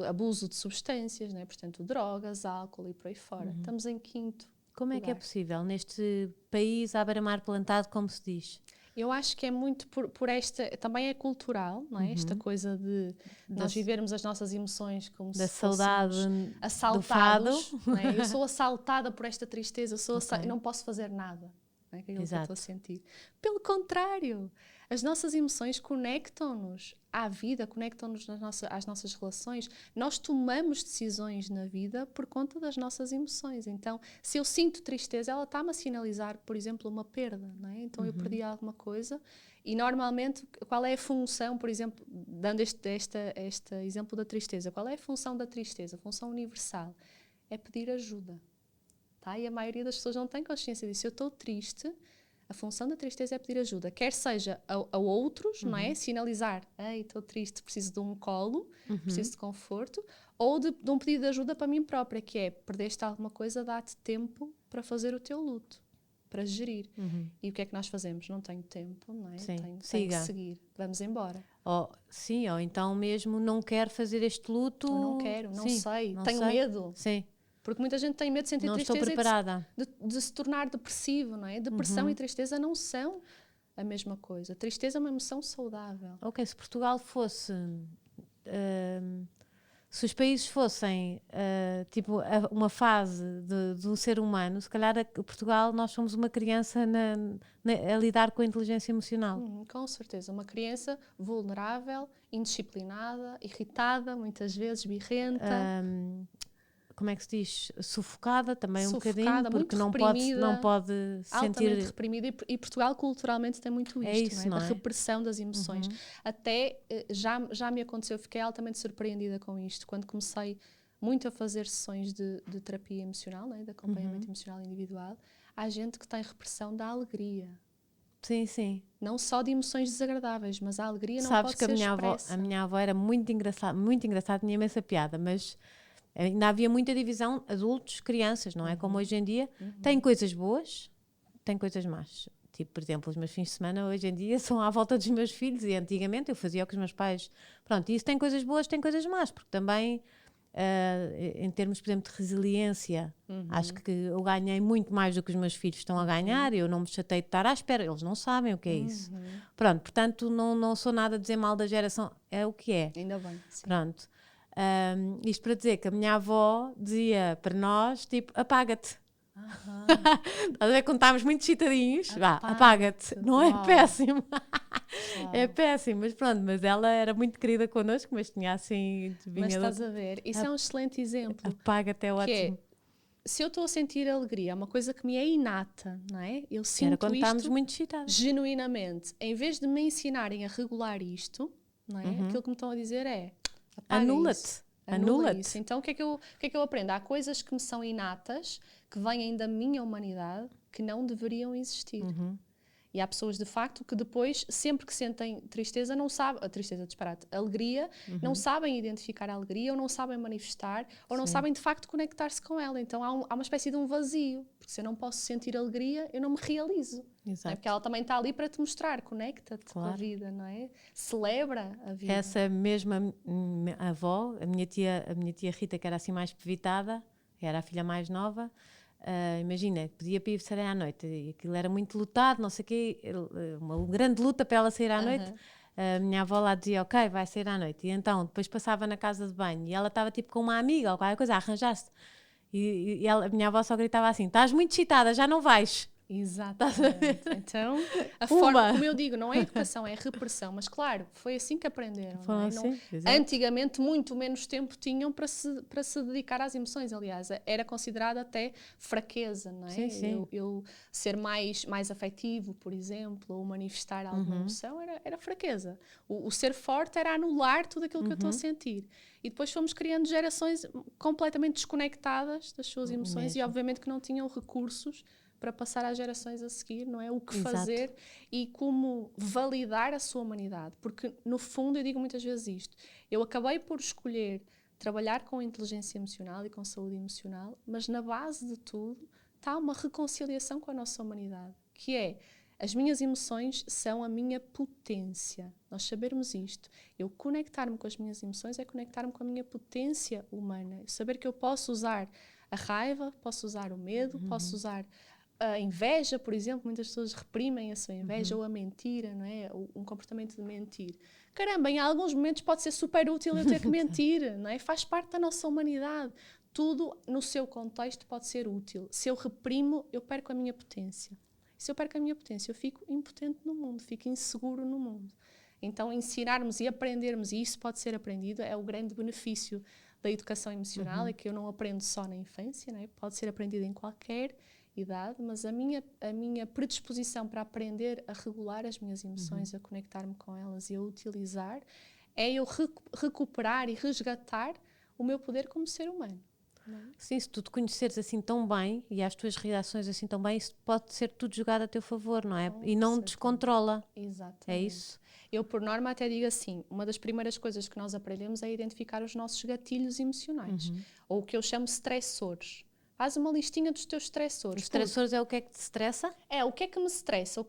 Speaker 2: abuso de substâncias, né? Portanto, drogas, álcool e por aí fora. Estamos em 5º
Speaker 1: Como
Speaker 2: lugar.
Speaker 1: É que é possível neste país à beira-mar plantado, como se diz?
Speaker 2: Eu acho que é muito por esta, também é cultural, não é? Esta coisa de nós vivermos as nossas emoções como
Speaker 1: da
Speaker 2: se
Speaker 1: saudade
Speaker 2: assaltados. Não é? Eu sou assaltada por esta tristeza, eu não posso fazer nada. Não é? Que é aquilo que eu estou a sentir. Pelo contrário, as nossas emoções conectam-nos à vida, conectam-nos às nossas relações. Nós tomamos decisões na vida por conta das nossas emoções. Então, se eu sinto tristeza, ela está-me a sinalizar, por exemplo, uma perda. Não é? Então, eu perdi alguma coisa. E, normalmente, qual é a função, por exemplo, dando este exemplo da tristeza, qual é a função da tristeza? A função universal é pedir ajuda. Tá? E a maioria das pessoas não tem consciência disso. Eu estou triste, a função da tristeza é pedir ajuda, quer seja a outros, não é? Sinalizar, ei, estou triste, preciso de um colo, preciso de conforto, ou de um pedido de ajuda para mim própria, que é, perdeste alguma coisa, dá-te tempo para fazer o teu luto, para gerir. E o que é que nós fazemos? Não tenho tempo, não é? Tenho que seguir, vamos embora.
Speaker 1: Ou então mesmo não quero fazer este luto.
Speaker 2: Ou não quero, não sei, tenho medo.
Speaker 1: Sim.
Speaker 2: Porque muita gente tem medo de sentir tristeza,
Speaker 1: estou preparada.
Speaker 2: De se tornar depressivo, não é? Depressão e tristeza não são a mesma coisa. Tristeza é uma emoção saudável.
Speaker 1: Ok, se Portugal fosse... se os países fossem tipo uma fase de um ser humano, se calhar Portugal, nós somos uma criança a lidar com a inteligência emocional.
Speaker 2: Com certeza. Uma criança vulnerável, indisciplinada, irritada, muitas vezes birrenta.
Speaker 1: Como é que se diz? Sufocada também um bocadinho, porque não pode sentir...
Speaker 2: Altamente reprimida, e Portugal culturalmente tem muito isto,
Speaker 1: isso,
Speaker 2: não é? Da repressão das emoções. Até já me aconteceu, eu fiquei altamente surpreendida com isto, quando comecei muito a fazer sessões de terapia emocional, não é? De acompanhamento emocional individual. Há gente que tem repressão da alegria.
Speaker 1: Sim, sim.
Speaker 2: Não só de emoções desagradáveis, mas a alegria não
Speaker 1: pode
Speaker 2: ser expressa.
Speaker 1: Sabes que a minha avó era muito engraçada, tinha imensa piada, mas... Ainda havia muita divisão adultos, crianças, não é? Como hoje em dia. Tem coisas boas, tem coisas más. Tipo, por exemplo, os meus fins de semana hoje em dia são à volta dos meus filhos e antigamente eu fazia o que os meus pais... Pronto, e isso tem coisas boas, tem coisas más, porque também, em termos, por exemplo, de resiliência, acho que eu ganhei muito mais do que os meus filhos estão a ganhar e eu não me chatei de estar à espera, eles não sabem o que é isso. Pronto, portanto, não sou nada a dizer mal da geração, é o que é.
Speaker 2: Ainda bem, sim.
Speaker 1: Pronto. Isto para dizer que a minha avó dizia para nós, tipo, apaga-te. Estás a ver quando estávamos muito excitadinhos? Vá, apaga-te. Não é péssimo? É péssimo, mas pronto, mas ela era muito querida connosco, mas tinha assim...
Speaker 2: Mas estás a ver, isso é um excelente exemplo.
Speaker 1: Apaga-te é ótimo.
Speaker 2: Se eu estou a sentir alegria, é uma coisa que me é inata, não é? Eu sinto
Speaker 1: quando
Speaker 2: isto
Speaker 1: estamos muito excitados.
Speaker 2: Genuinamente. Em vez de me ensinarem a regular isto, não é? Aquilo que me estão a dizer é...
Speaker 1: Anula-te. Anula-te.
Speaker 2: Isso. Então o que é que eu aprendo? Há coisas que me são inatas, que vêm da minha humanidade, que não deveriam existir. E há pessoas, de facto, que depois, sempre que sentem tristeza, não sabem... Tristeza, disparate. Alegria, não sabem identificar a alegria, ou não sabem manifestar, ou não sabem, de facto, conectar-se com ela. Então há uma espécie de um vazio. Porque se eu não posso sentir alegria, eu não me realizo. Não é? Porque ela também está ali para te mostrar. Conecta-te com a vida, não é? Celebra a vida.
Speaker 1: Essa mesma avó, a minha tia Rita, que era assim mais pevitada, era a filha mais nova... imagina, pedia para ir sair à noite e aquilo era muito lutado, não sei o quê, uma grande luta para ela sair à noite. A minha avó lá dizia, ok, vai sair à noite. E então, depois passava na casa de banho e ela estava tipo com uma amiga ou qualquer coisa, a arranjar-se. E a minha avó só gritava assim, estás muito excitada, já não vais.
Speaker 2: Exatamente. Então, a forma, como eu digo, não é educação, é repressão. Mas claro, foi assim que aprenderam. Não é?
Speaker 1: Assim,
Speaker 2: antigamente, muito menos tempo tinham para se dedicar às emoções. Aliás, era considerada até fraqueza, não é?
Speaker 1: Sim.
Speaker 2: Eu ser mais afetivo, por exemplo, ou manifestar alguma emoção, era fraqueza. O ser forte era anular tudo aquilo que eu estou a sentir. E depois fomos criando gerações completamente desconectadas das suas emoções e obviamente que não tinham recursos para passar às gerações a seguir, não é? O que fazer e como validar a sua humanidade. Porque, no fundo, eu digo muitas vezes isto. Eu acabei por escolher trabalhar com inteligência emocional e com saúde emocional, mas na base de tudo está uma reconciliação com a nossa humanidade, que é, as minhas emoções são a minha potência. Nós sabermos isto. Eu conectar-me com as minhas emoções é conectar-me com a minha potência humana. Saber que eu posso usar a raiva, posso usar o medo, posso usar... a inveja, por exemplo, muitas pessoas reprimem a sua inveja ou a mentira, não é? Um comportamento de mentir. Caramba, em alguns momentos pode ser super útil eu ter que mentir, não é? Faz parte da nossa humanidade. Tudo no seu contexto pode ser útil. Se eu reprimo, eu perco a minha potência. Se eu perco a minha potência, eu fico impotente no mundo, fico inseguro no mundo. Então, ensinarmos e aprendermos, e isso pode ser aprendido, é o grande benefício da educação emocional, é que eu não aprendo só na infância, não é? Pode ser aprendido em qualquer idade, mas a minha predisposição para aprender a regular as minhas emoções, a conectar-me com elas e a utilizar, é eu recuperar e resgatar o meu poder como ser humano. Não é?
Speaker 1: Sim, se tu te conheceres assim tão bem e as tuas reações assim tão bem, isso pode ser tudo jogado a teu favor, não é? E não descontrola.
Speaker 2: Exatamente.
Speaker 1: É isso?
Speaker 2: Eu, por norma, até digo assim, uma das primeiras coisas que nós aprendemos é identificar os nossos gatilhos emocionais, ou o que eu chamo stressores. Faz uma listinha dos teus estressores.
Speaker 1: Os estressores é o que é que te estressa?
Speaker 2: É, o que é que me estressa?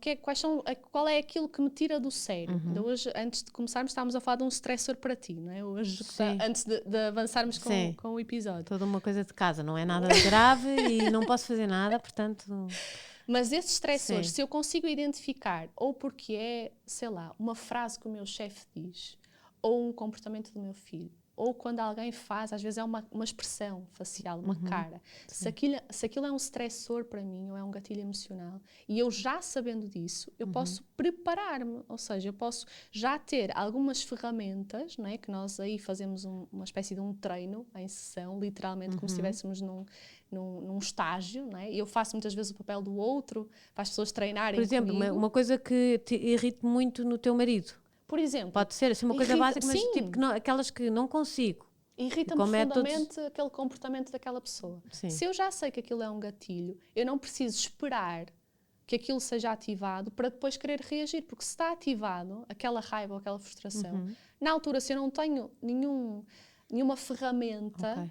Speaker 2: Qual é aquilo que me tira do sério? Então, hoje, antes de começarmos, estávamos a falar de um stressor para ti, não é? Hoje, antes de avançarmos com o episódio.
Speaker 1: Toda uma coisa de casa, não é nada de grave e não posso fazer nada, portanto...
Speaker 2: Mas esses estressores, se eu consigo identificar, ou porque é, sei lá, uma frase que o meu chefe diz, ou um comportamento do meu filho, ou quando alguém faz, às vezes é uma expressão facial, uma cara. Se aquilo é um stressor para mim, ou é um gatilho emocional, e eu já sabendo disso, eu posso preparar-me, ou seja, eu posso já ter algumas ferramentas, não é? Que nós aí fazemos uma espécie de um treino em sessão, literalmente como se estivéssemos num estágio, não é? E eu faço muitas vezes o papel do outro, para as pessoas treinarem.
Speaker 1: Por exemplo, uma coisa que te irrita muito no teu marido.
Speaker 2: Por exemplo,
Speaker 1: pode ser assim uma coisa básica, mas tipo que não, aquelas que não consigo.
Speaker 2: Irrita-me profundamente aquele comportamento daquela pessoa.
Speaker 1: Sim.
Speaker 2: Se eu já sei que aquilo é um gatilho, eu não preciso esperar que aquilo seja ativado para depois querer reagir, porque se está ativado aquela raiva ou aquela frustração, na altura, se eu não tenho nenhuma ferramenta,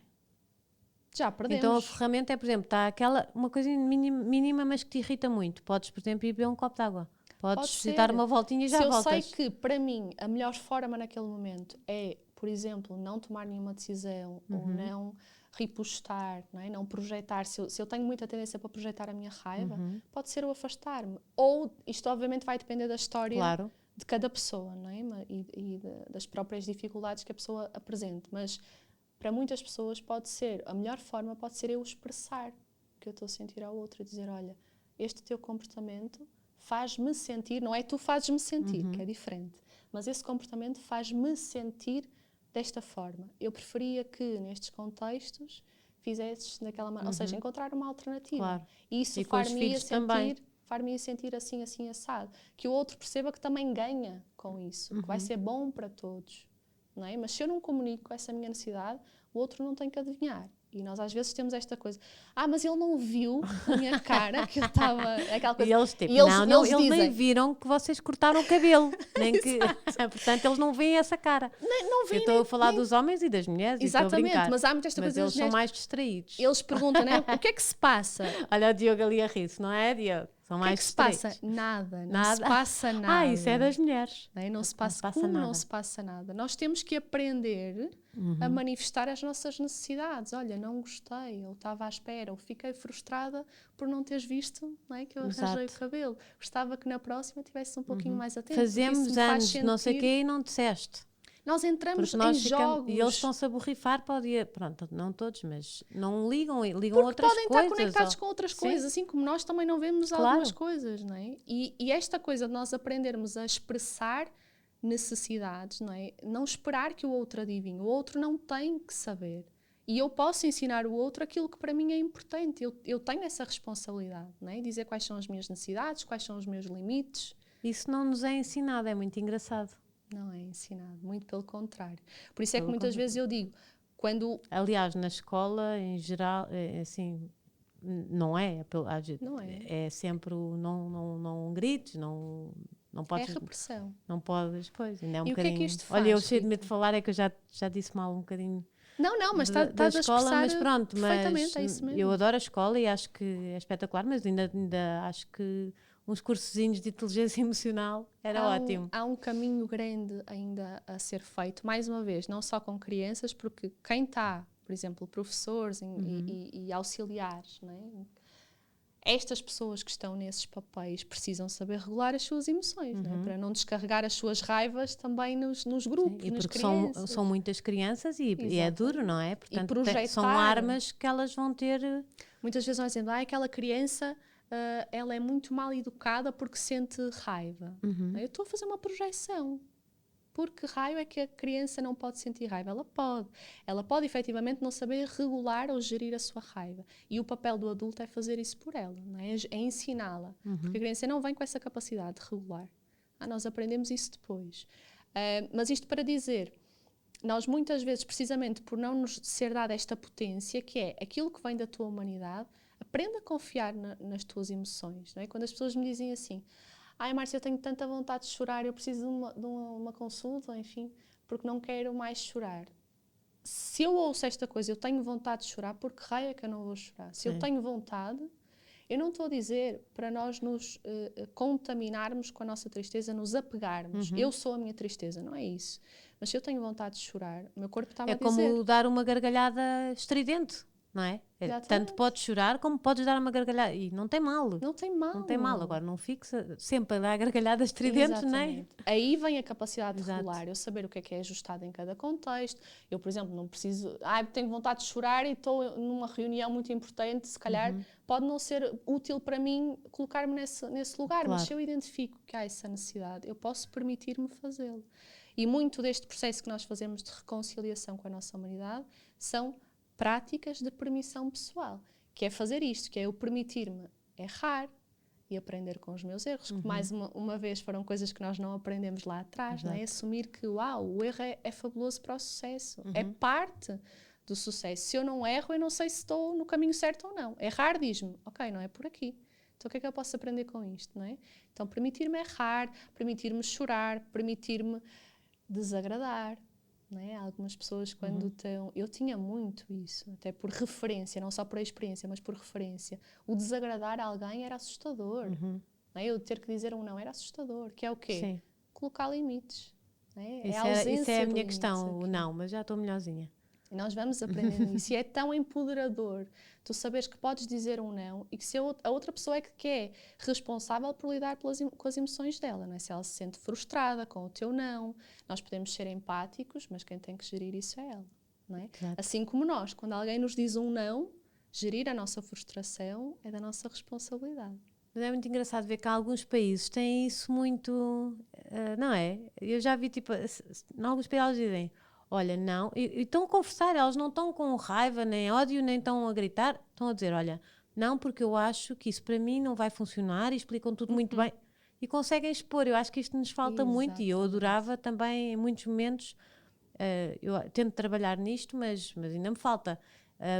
Speaker 2: Já perdemos.
Speaker 1: Então a ferramenta é, por exemplo, está uma coisa mínima, mas que te irrita muito. Podes, por exemplo, ir beber um copo de água. Podes dar uma voltinha e já voltas.
Speaker 2: Se eu sei que, para mim, a melhor forma naquele momento é, por exemplo, não tomar nenhuma decisão ou não repostar, não projetar. Se eu tenho muita tendência para projetar a minha raiva, pode ser eu afastar-me. Ou, isto obviamente vai depender da história de cada pessoa, e das próprias dificuldades que a pessoa apresente. Mas, para muitas pessoas, a melhor forma pode ser eu expressar o que eu estou a sentir ao outro. E dizer, olha, este teu comportamento faz-me sentir, não é tu fazes-me sentir, que é diferente, mas esse comportamento faz-me sentir desta forma. Eu preferia que, nestes contextos, fizesses daquela maneira, ou seja, encontrar uma alternativa.
Speaker 1: Claro.
Speaker 2: E isso far-me sentir assim, assim, assado. Que o outro perceba que também ganha com isso, que vai ser bom para todos. Não é? Mas se eu não comunico essa minha necessidade, o outro não tem que adivinhar. E nós às vezes temos esta coisa, mas ele não viu a minha cara, que eu estava... Aquela coisa.
Speaker 1: E eles
Speaker 2: dizem,
Speaker 1: nem viram que vocês cortaram o cabelo. Nem que, portanto, eles não veem essa cara.
Speaker 2: Não veem,
Speaker 1: eu estou a falar dos homens e das mulheres.
Speaker 2: Exatamente,
Speaker 1: e
Speaker 2: mas há muita esta coisa.
Speaker 1: Eles são mais distraídos.
Speaker 2: Eles perguntam, o que é que se passa?
Speaker 1: Olha o Diogo ali a rir-se, não é, Diogo? São mais distraídos.
Speaker 2: O que é que se passa? Nada. Não se passa nada.
Speaker 1: Isso é das mulheres.
Speaker 2: Não se passa nada. Não se passa nada. Nós temos que aprender a manifestar as nossas necessidades. Olha, não gostei, ou estava à espera, ou fiquei frustrada por não teres visto, que eu arranjei o cabelo. Gostava que na próxima tivesse um pouquinho mais atento.
Speaker 1: Fazemos anos, não sei o quê, e não disseste.
Speaker 2: Nós entramos em jogos.
Speaker 1: E eles estão-se a borrifar para o dia. Pronto, não todos, mas não ligam outras coisas.
Speaker 2: Porque podem estar conectados com outras coisas, assim como nós também não vemos algumas coisas, não é? E esta coisa de nós aprendermos a expressar necessidades, não é? Não esperar que o outro adivinhe. O outro não tem que saber. E eu posso ensinar o outro aquilo que para mim é importante. Eu tenho essa responsabilidade, não é? Dizer quais são as minhas necessidades, quais são os meus limites.
Speaker 1: Isso não nos é ensinado, é muito engraçado.
Speaker 2: Não é ensinado, muito pelo contrário. Por isso é que muitas vezes eu digo,
Speaker 1: Aliás, na escola, em geral, assim, não é.
Speaker 2: Não é.
Speaker 1: É sempre o não grites, não podes...
Speaker 2: É a repressão.
Speaker 1: Não podes, pois, ainda é um
Speaker 2: e
Speaker 1: bocadinho...
Speaker 2: O que é que isto faz,
Speaker 1: Olha, eu cheio de medo de falar, é que eu já disse mal um bocadinho...
Speaker 2: Não, mas estás a expressar
Speaker 1: mas pronto,
Speaker 2: perfeitamente, é isso mesmo.
Speaker 1: Eu adoro a escola e acho que é espetacular, mas ainda acho que uns cursozinhos de inteligência emocional era ótimo.
Speaker 2: Há um caminho grande ainda a ser feito, mais uma vez, não só com crianças, porque quem está, por exemplo, professores e auxiliares, não é? Estas pessoas que estão nesses papéis precisam saber regular as suas emoções, não é? Para não descarregar as suas raivas também nos grupos,
Speaker 1: e
Speaker 2: nas
Speaker 1: porque
Speaker 2: crianças.
Speaker 1: São muitas crianças e é duro, não é? Portanto,
Speaker 2: projetar,
Speaker 1: são armas que elas vão ter...
Speaker 2: Muitas vezes nós dizemos, aquela criança... ela é muito mal educada porque sente raiva. Eu estou a fazer uma projeção. Porque raio é que a criança não pode sentir raiva? Ela pode efetivamente não saber regular ou gerir a sua raiva. E o papel do adulto é fazer isso por ela, não é? É ensiná-la. Porque a criança não vem com essa capacidade de regular. Nós aprendemos isso depois. Mas isto para dizer, nós muitas vezes, precisamente por não nos ser dada esta potência, que é aquilo que vem da tua humanidade, aprenda a confiar nas tuas emoções. Não é? Quando as pessoas me dizem assim, Márcia, eu tenho tanta vontade de chorar, eu preciso de uma consulta, enfim, porque não quero mais chorar. Se eu ouço esta coisa, eu tenho vontade de chorar, porque raio é que eu não vou chorar? Se eu tenho vontade, eu não estou a dizer para nós nos contaminarmos com a nossa tristeza, nos apegarmos. Eu sou a minha tristeza, não é isso. Mas se eu tenho vontade de chorar, o meu corpo está-me a dizer...
Speaker 1: É como dar uma gargalhada estridente. Não é? Tanto podes chorar como podes dar uma gargalhada. E não tem mal.
Speaker 2: Não tem mal.
Speaker 1: Não tem mal. Agora, não fixa sempre a dar gargalhadas estridentes, não é?
Speaker 2: Aí vem a capacidade de regular. Eu saber o que é ajustado em cada contexto. Eu, por exemplo, não preciso... tenho vontade de chorar e estou numa reunião muito importante. Se calhar pode não ser útil para mim colocar-me nesse lugar. Claro. Mas se eu identifico que há essa necessidade, eu posso permitir-me fazê-lo. E muito deste processo que nós fazemos de reconciliação com a nossa humanidade são práticas de permissão pessoal, que é fazer isto, que é eu permitir-me errar e aprender com os meus erros, que mais uma vez foram coisas que nós não aprendemos lá atrás, não é? Assumir que, o erro é fabuloso para o sucesso, é parte do sucesso. Se eu não erro, eu não sei se estou no caminho certo ou não. Errar diz-me, ok, não é por aqui. Então o que é que eu posso aprender com isto, não é? Então permitir-me errar, permitir-me chorar, permitir-me desagradar, Não é? Algumas pessoas quando estão... Eu tinha muito isso, até por referência, não só por experiência, mas por referência. O desagradar a alguém era assustador. Não é? Eu ter que dizer um não era assustador. Que é o quê?
Speaker 1: Sim.
Speaker 2: Colocar limites. Não é?
Speaker 1: Isso é a minha questão, o não, mas já estou melhorzinha.
Speaker 2: E nós vamos aprendendo isso. E é tão empoderador tu saberes que podes dizer um não e que se a outra pessoa é que é responsável por lidar com as emoções dela. Não é? Se ela se sente frustrada com o teu não, nós podemos ser empáticos, mas quem tem que gerir isso é ela. Não é? Assim como nós, quando alguém nos diz um não, gerir a nossa frustração é da nossa responsabilidade.
Speaker 1: Mas é muito engraçado ver que alguns países têm isso muito... não é? Eu já vi, tipo, em alguns países dizem... Olha, não, e estão a conversar, elas não estão com raiva, nem ódio, nem estão a gritar, estão a dizer, olha, não, porque eu acho que isso para mim não vai funcionar, e explicam tudo muito bem, e conseguem expor. Eu acho que isto nos falta muito, e eu adorava também, em muitos momentos, eu tento trabalhar nisto, mas ainda me falta,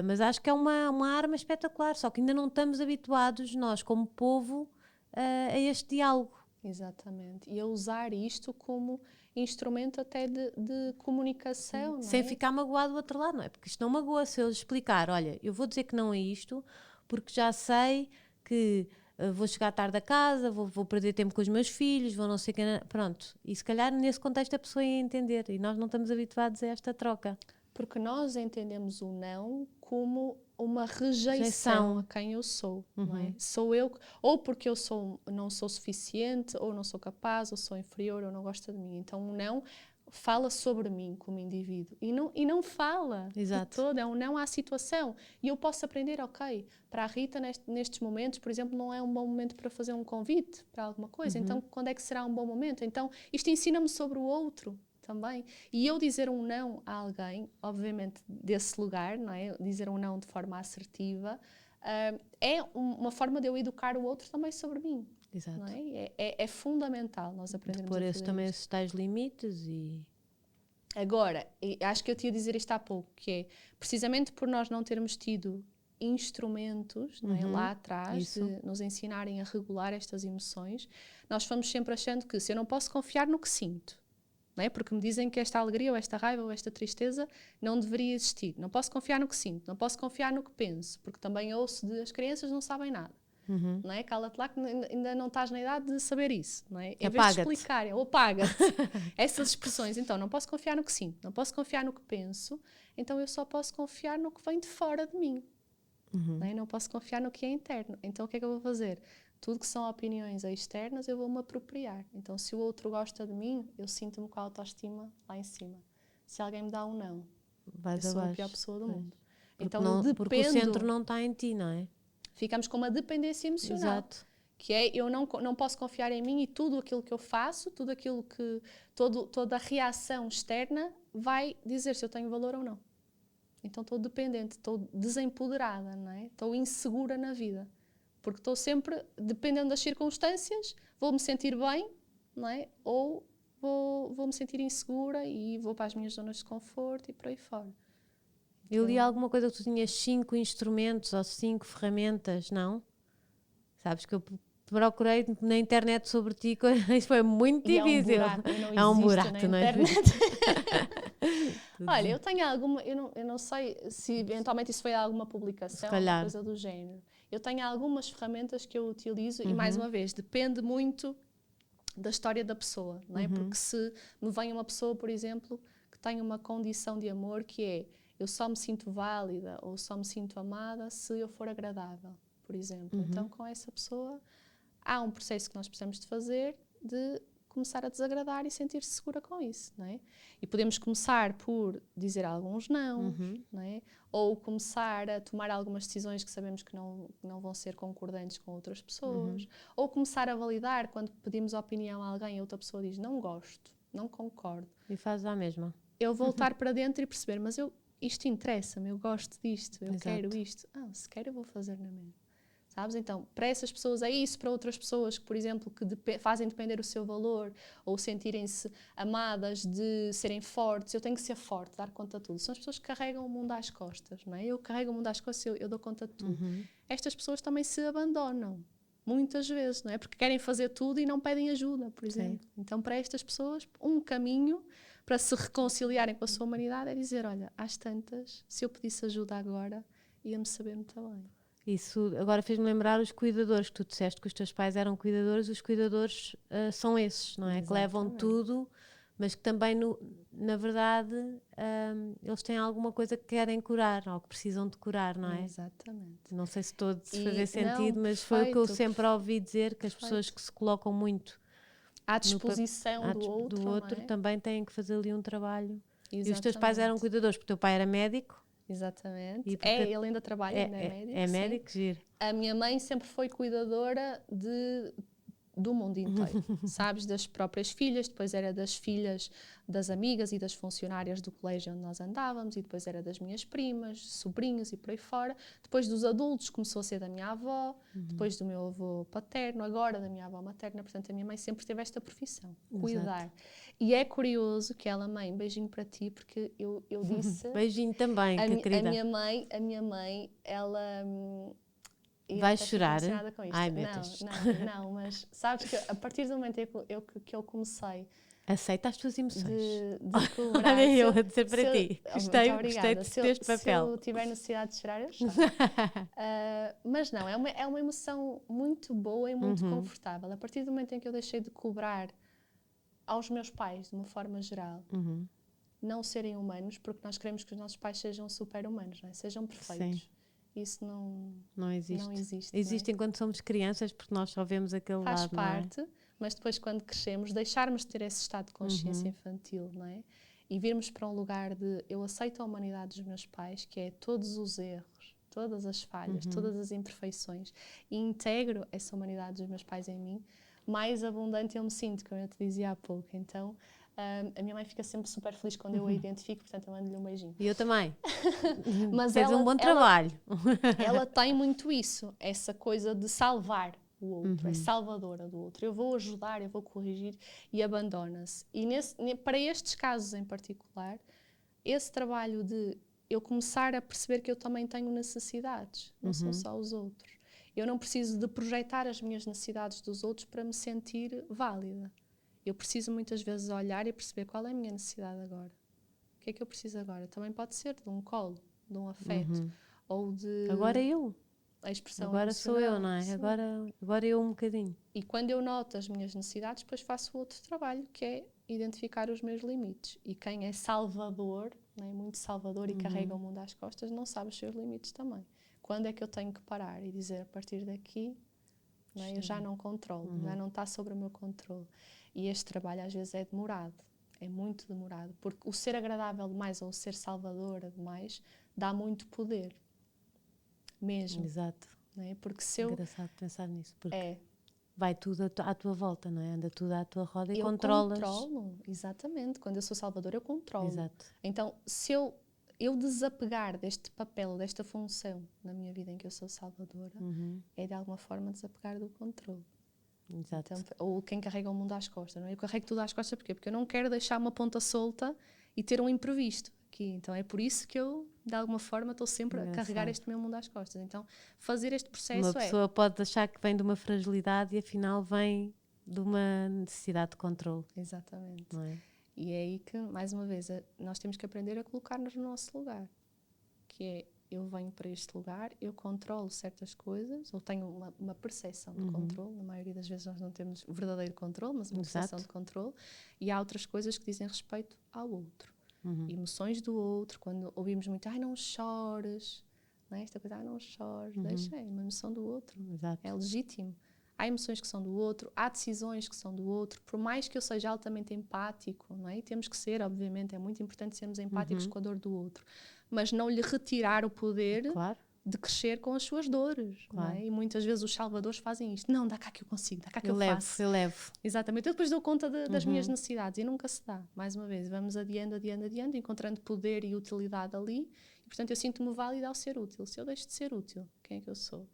Speaker 1: mas acho que é uma arma espetacular, só que ainda não estamos habituados, nós como povo, a este diálogo.
Speaker 2: Exatamente, e a usar isto como instrumento até de comunicação.
Speaker 1: Sem ficar magoado do outro lado, não é? Porque isto não magoa se eu explicar, olha, eu vou dizer que não é isto, porque já sei que vou chegar tarde a casa, vou perder tempo com os meus filhos, vou não sei o que, pronto. E se calhar nesse contexto a pessoa ia entender, e nós não estamos habituados a esta troca.
Speaker 2: Porque nós entendemos o não como uma rejeição a quem eu sou, não é? Sou eu, ou porque eu não sou suficiente, ou não sou capaz, ou sou inferior, ou não gosta de mim. Então o não fala sobre mim como indivíduo e não fala de todo, é um não à situação. E eu posso aprender, ok, para a Rita nestes momentos, por exemplo, não é um bom momento para fazer um convite para alguma coisa, então quando é que será um bom momento? Então isto ensina-me sobre o outro também. E eu dizer um não a alguém, obviamente desse lugar, não é? Dizer um não de forma assertiva, é uma forma de eu educar o outro também sobre mim.
Speaker 1: Exato.
Speaker 2: Não é? É fundamental nós aprendermos a fazer
Speaker 1: também esses tais limites e...
Speaker 2: Agora, acho que eu te ia dizer isto há pouco, que é precisamente por nós não termos tido instrumentos não é, lá atrás de nos ensinarem a regular estas emoções, nós fomos sempre achando que se eu não posso confiar no que sinto, não é? Porque me dizem que esta alegria, ou esta raiva, ou esta tristeza não deveria existir. Não posso confiar no que sinto, não posso confiar no que penso, porque também ouço de as crianças não sabem nada. Não é? Cala-te lá que ainda não estás na idade de saber isso. Não é? Em vez de explicarem, ou apaga-te essas expressões. Então, não posso confiar no que sinto, não posso confiar no que penso, então eu só posso confiar no que vem de fora de mim. Não é? Não posso confiar no que é interno. Então, o que é que eu vou fazer? Tudo que são opiniões externas eu vou-me apropriar. Então, se o outro gosta de mim, eu sinto-me com a autoestima lá em cima. Se alguém me dá um não, eu sou a pior pessoa do mundo. Então,
Speaker 1: porque o centro não está em ti, não é?
Speaker 2: Ficamos com uma dependência emocional.
Speaker 1: Exato.
Speaker 2: Que é, eu não posso confiar em mim e tudo aquilo que eu faço, tudo aquilo que... toda a reação externa vai dizer se eu tenho valor ou não. Então, estou dependente, estou desempoderada, não é? Estou insegura na vida. Porque estou sempre, dependendo das circunstâncias, vou-me sentir bem, não é? Ou vou-me sentir insegura e vou para as minhas zonas de conforto e por aí fora.
Speaker 1: Eu li alguma coisa que tu tinhas 5 instrumentos ou 5 ferramentas, não? Sabes que eu procurei na internet sobre ti, isso foi muito difícil.
Speaker 2: É um buraco,
Speaker 1: não é?
Speaker 2: Olha, eu tenho alguma, eu não sei se eventualmente isso foi alguma publicação, alguma coisa do género. Eu tenho algumas ferramentas que eu utilizo e, mais uma vez, depende muito da história da pessoa, não é? Porque se me vem uma pessoa, por exemplo, que tem uma condição de amor que é eu só me sinto válida ou só me sinto amada se eu for agradável, por exemplo. Então, com essa pessoa, há um processo que nós precisamos de fazer de começar a desagradar e sentir-se segura com isso, não é? E podemos começar por dizer alguns não, não é? Ou começar a tomar algumas decisões que sabemos que não vão ser concordantes com outras pessoas, ou começar a validar quando pedimos opinião a alguém e a outra pessoa diz não gosto, não concordo.
Speaker 1: E faz a mesma.
Speaker 2: Eu voltar para dentro e perceber, mas isto interessa-me, eu gosto disto, eu quero isto. Se quero eu vou fazer na mesma. Sabes? Então, para essas pessoas é isso, para outras pessoas que, por exemplo, que fazem depender o seu valor ou sentirem-se amadas de serem fortes, eu tenho que ser forte, dar conta de tudo. São as pessoas que carregam o mundo às costas, não é? Eu carrego o mundo às costas, eu dou conta de tudo. Estas pessoas também se abandonam, muitas vezes, não é? Porque querem fazer tudo e não pedem ajuda, por exemplo. Então, para estas pessoas, um caminho para se reconciliarem com a sua humanidade, é dizer, olha, às tantas, se eu pedisse ajuda agora, ia-me saber muito bem.
Speaker 1: Isso agora fez-me lembrar os cuidadores, que tu disseste que os teus pais eram cuidadores, os cuidadores são esses, não é? Exatamente. Que levam tudo, mas que também, na verdade, eles têm alguma coisa que querem curar, ou que precisam de curar, não é?
Speaker 2: Exatamente.
Speaker 1: Não sei se estou a fazer sentido, mas foi o que eu sempre ouvi dizer, que as pessoas que se colocam muito
Speaker 2: à disposição
Speaker 1: do outro
Speaker 2: é?
Speaker 1: também têm que fazer ali um trabalho.
Speaker 2: Exatamente.
Speaker 1: E os teus pais eram cuidadores, porque o teu pai era médico.
Speaker 2: Exatamente. Ele ainda trabalha, ainda é médico.
Speaker 1: É médico, giro.
Speaker 2: A minha mãe sempre foi cuidadora do mundo inteiro, sabes? Das próprias filhas, depois era das filhas das amigas e das funcionárias do colégio onde nós andávamos, e depois era das minhas primas, sobrinhos e por aí fora. Depois dos adultos começou a ser da minha avó, depois do meu avô paterno, agora da minha avó materna. Portanto, a minha mãe sempre teve esta profissão, cuidar. Exato. E é curioso que ela, mãe, beijinho para ti, porque eu disse...
Speaker 1: Beijinho também, que querida.
Speaker 2: A minha mãe, ela...
Speaker 1: Vais chorar?
Speaker 2: Ai, meu Deus. Não, mas sabes que a partir do momento que eu comecei...
Speaker 1: Aceita as tuas emoções.
Speaker 2: De cobrar...
Speaker 1: Olha eu a dizer para ti. Gostei deste papel.
Speaker 2: Se eu tiver necessidade de chorar, eu choro. Mas não, é uma emoção muito boa e muito confortável. A partir do momento em que eu deixei de cobrar aos meus pais, de uma forma geral, não serem humanos, porque nós queremos que os nossos pais sejam super-humanos, não é? Sejam perfeitos. Sim. Isso não existe.
Speaker 1: Existe enquanto somos crianças, porque nós só vemos aquele lado,
Speaker 2: faz parte, não é? Mas depois quando crescemos, deixarmos de ter esse estado de consciência infantil, não é? E virmos para um lugar de eu aceito a humanidade dos meus pais, que é todos os erros, todas as falhas, todas as imperfeições, e integro essa humanidade dos meus pais em mim, mais abundante eu me sinto, como eu te dizia há pouco. Então, a minha mãe fica sempre super feliz quando eu a identifico, portanto eu mando-lhe um beijinho.
Speaker 1: E eu também.
Speaker 2: Mas
Speaker 1: fez um bom trabalho.
Speaker 2: Ela tem muito isso, essa coisa de salvar o outro, é salvadora do outro. Eu vou ajudar, eu vou corrigir, e abandona-se. E para estes casos em particular, esse trabalho de eu começar a perceber que eu também tenho necessidades, não são só os outros. Eu não preciso de projetar as minhas necessidades dos outros para me sentir válida. Eu preciso muitas vezes olhar e perceber qual é a minha necessidade agora. O que é que eu preciso agora? Também pode ser de um colo, de um afeto, ou de...
Speaker 1: Agora eu.
Speaker 2: A expressão
Speaker 1: agora sou eu, não é? Agora eu um bocadinho.
Speaker 2: E quando eu noto as minhas necessidades, depois faço outro trabalho, que é identificar os meus limites. E quem é salvador, não é? Muito salvador e carrega o mundo às costas, não sabe os seus limites também. Quando é que eu tenho que parar e dizer, a partir daqui, não é? Eu já não controlo, já não está sob o meu controle. E este trabalho às vezes é demorado, é muito demorado, porque o ser agradável demais ou o ser salvadora demais dá muito poder, mesmo.
Speaker 1: Exato.
Speaker 2: Não é? Porque se eu...
Speaker 1: Engraçado pensar nisso, porque vai tudo à tua volta, não é? Anda tudo à tua roda e controlas.
Speaker 2: Eu controlo, exatamente. Quando eu sou salvadora, eu controlo.
Speaker 1: Exato.
Speaker 2: Então, se eu desapegar deste papel, desta função na minha vida em que eu sou salvadora, é de alguma forma desapegar do controle.
Speaker 1: Exato.
Speaker 2: Então, ou quem carrega o mundo às costas, não é? Eu carrego tudo às costas porquê? Porque eu não quero deixar uma ponta solta e ter um imprevisto aqui. Então é por isso que eu, de alguma forma, estou sempre a carregar este meu mundo às costas. Então, fazer este processo
Speaker 1: uma pessoa pode achar que vem de uma fragilidade e afinal vem de uma necessidade de controle.
Speaker 2: Exatamente.
Speaker 1: Não é?
Speaker 2: E é aí que, mais uma vez, nós temos que aprender a colocar-nos no nosso lugar. Que é, eu venho para este lugar, eu controlo certas coisas, ou tenho uma percepção de controle. Na maioria das vezes nós não temos verdadeiro controle, mas uma percepção de controle. E há outras coisas que dizem respeito ao outro. Emoções do outro, quando ouvimos muito, ai, não chores, não é? Esta coisa, ai, não chores, deixa, é uma emoção do outro.
Speaker 1: Exato.
Speaker 2: É legítimo. Há emoções que são do outro, há decisões que são do outro, por mais que eu seja altamente empático, não é? E temos que ser, obviamente, é muito importante sermos empáticos com a dor do outro, mas não lhe retirar o poder de crescer com as suas dores, não é? E muitas vezes os salvadores fazem isto, não, dá cá que eu consigo, dá cá que eu faço.
Speaker 1: Eu levo.
Speaker 2: Exatamente, eu depois dou conta das minhas necessidades e nunca se dá, mais uma vez, vamos adiando, encontrando poder e utilidade ali, e portanto eu sinto-me válida ao ser útil. Se eu deixo de ser útil, quem é que eu sou?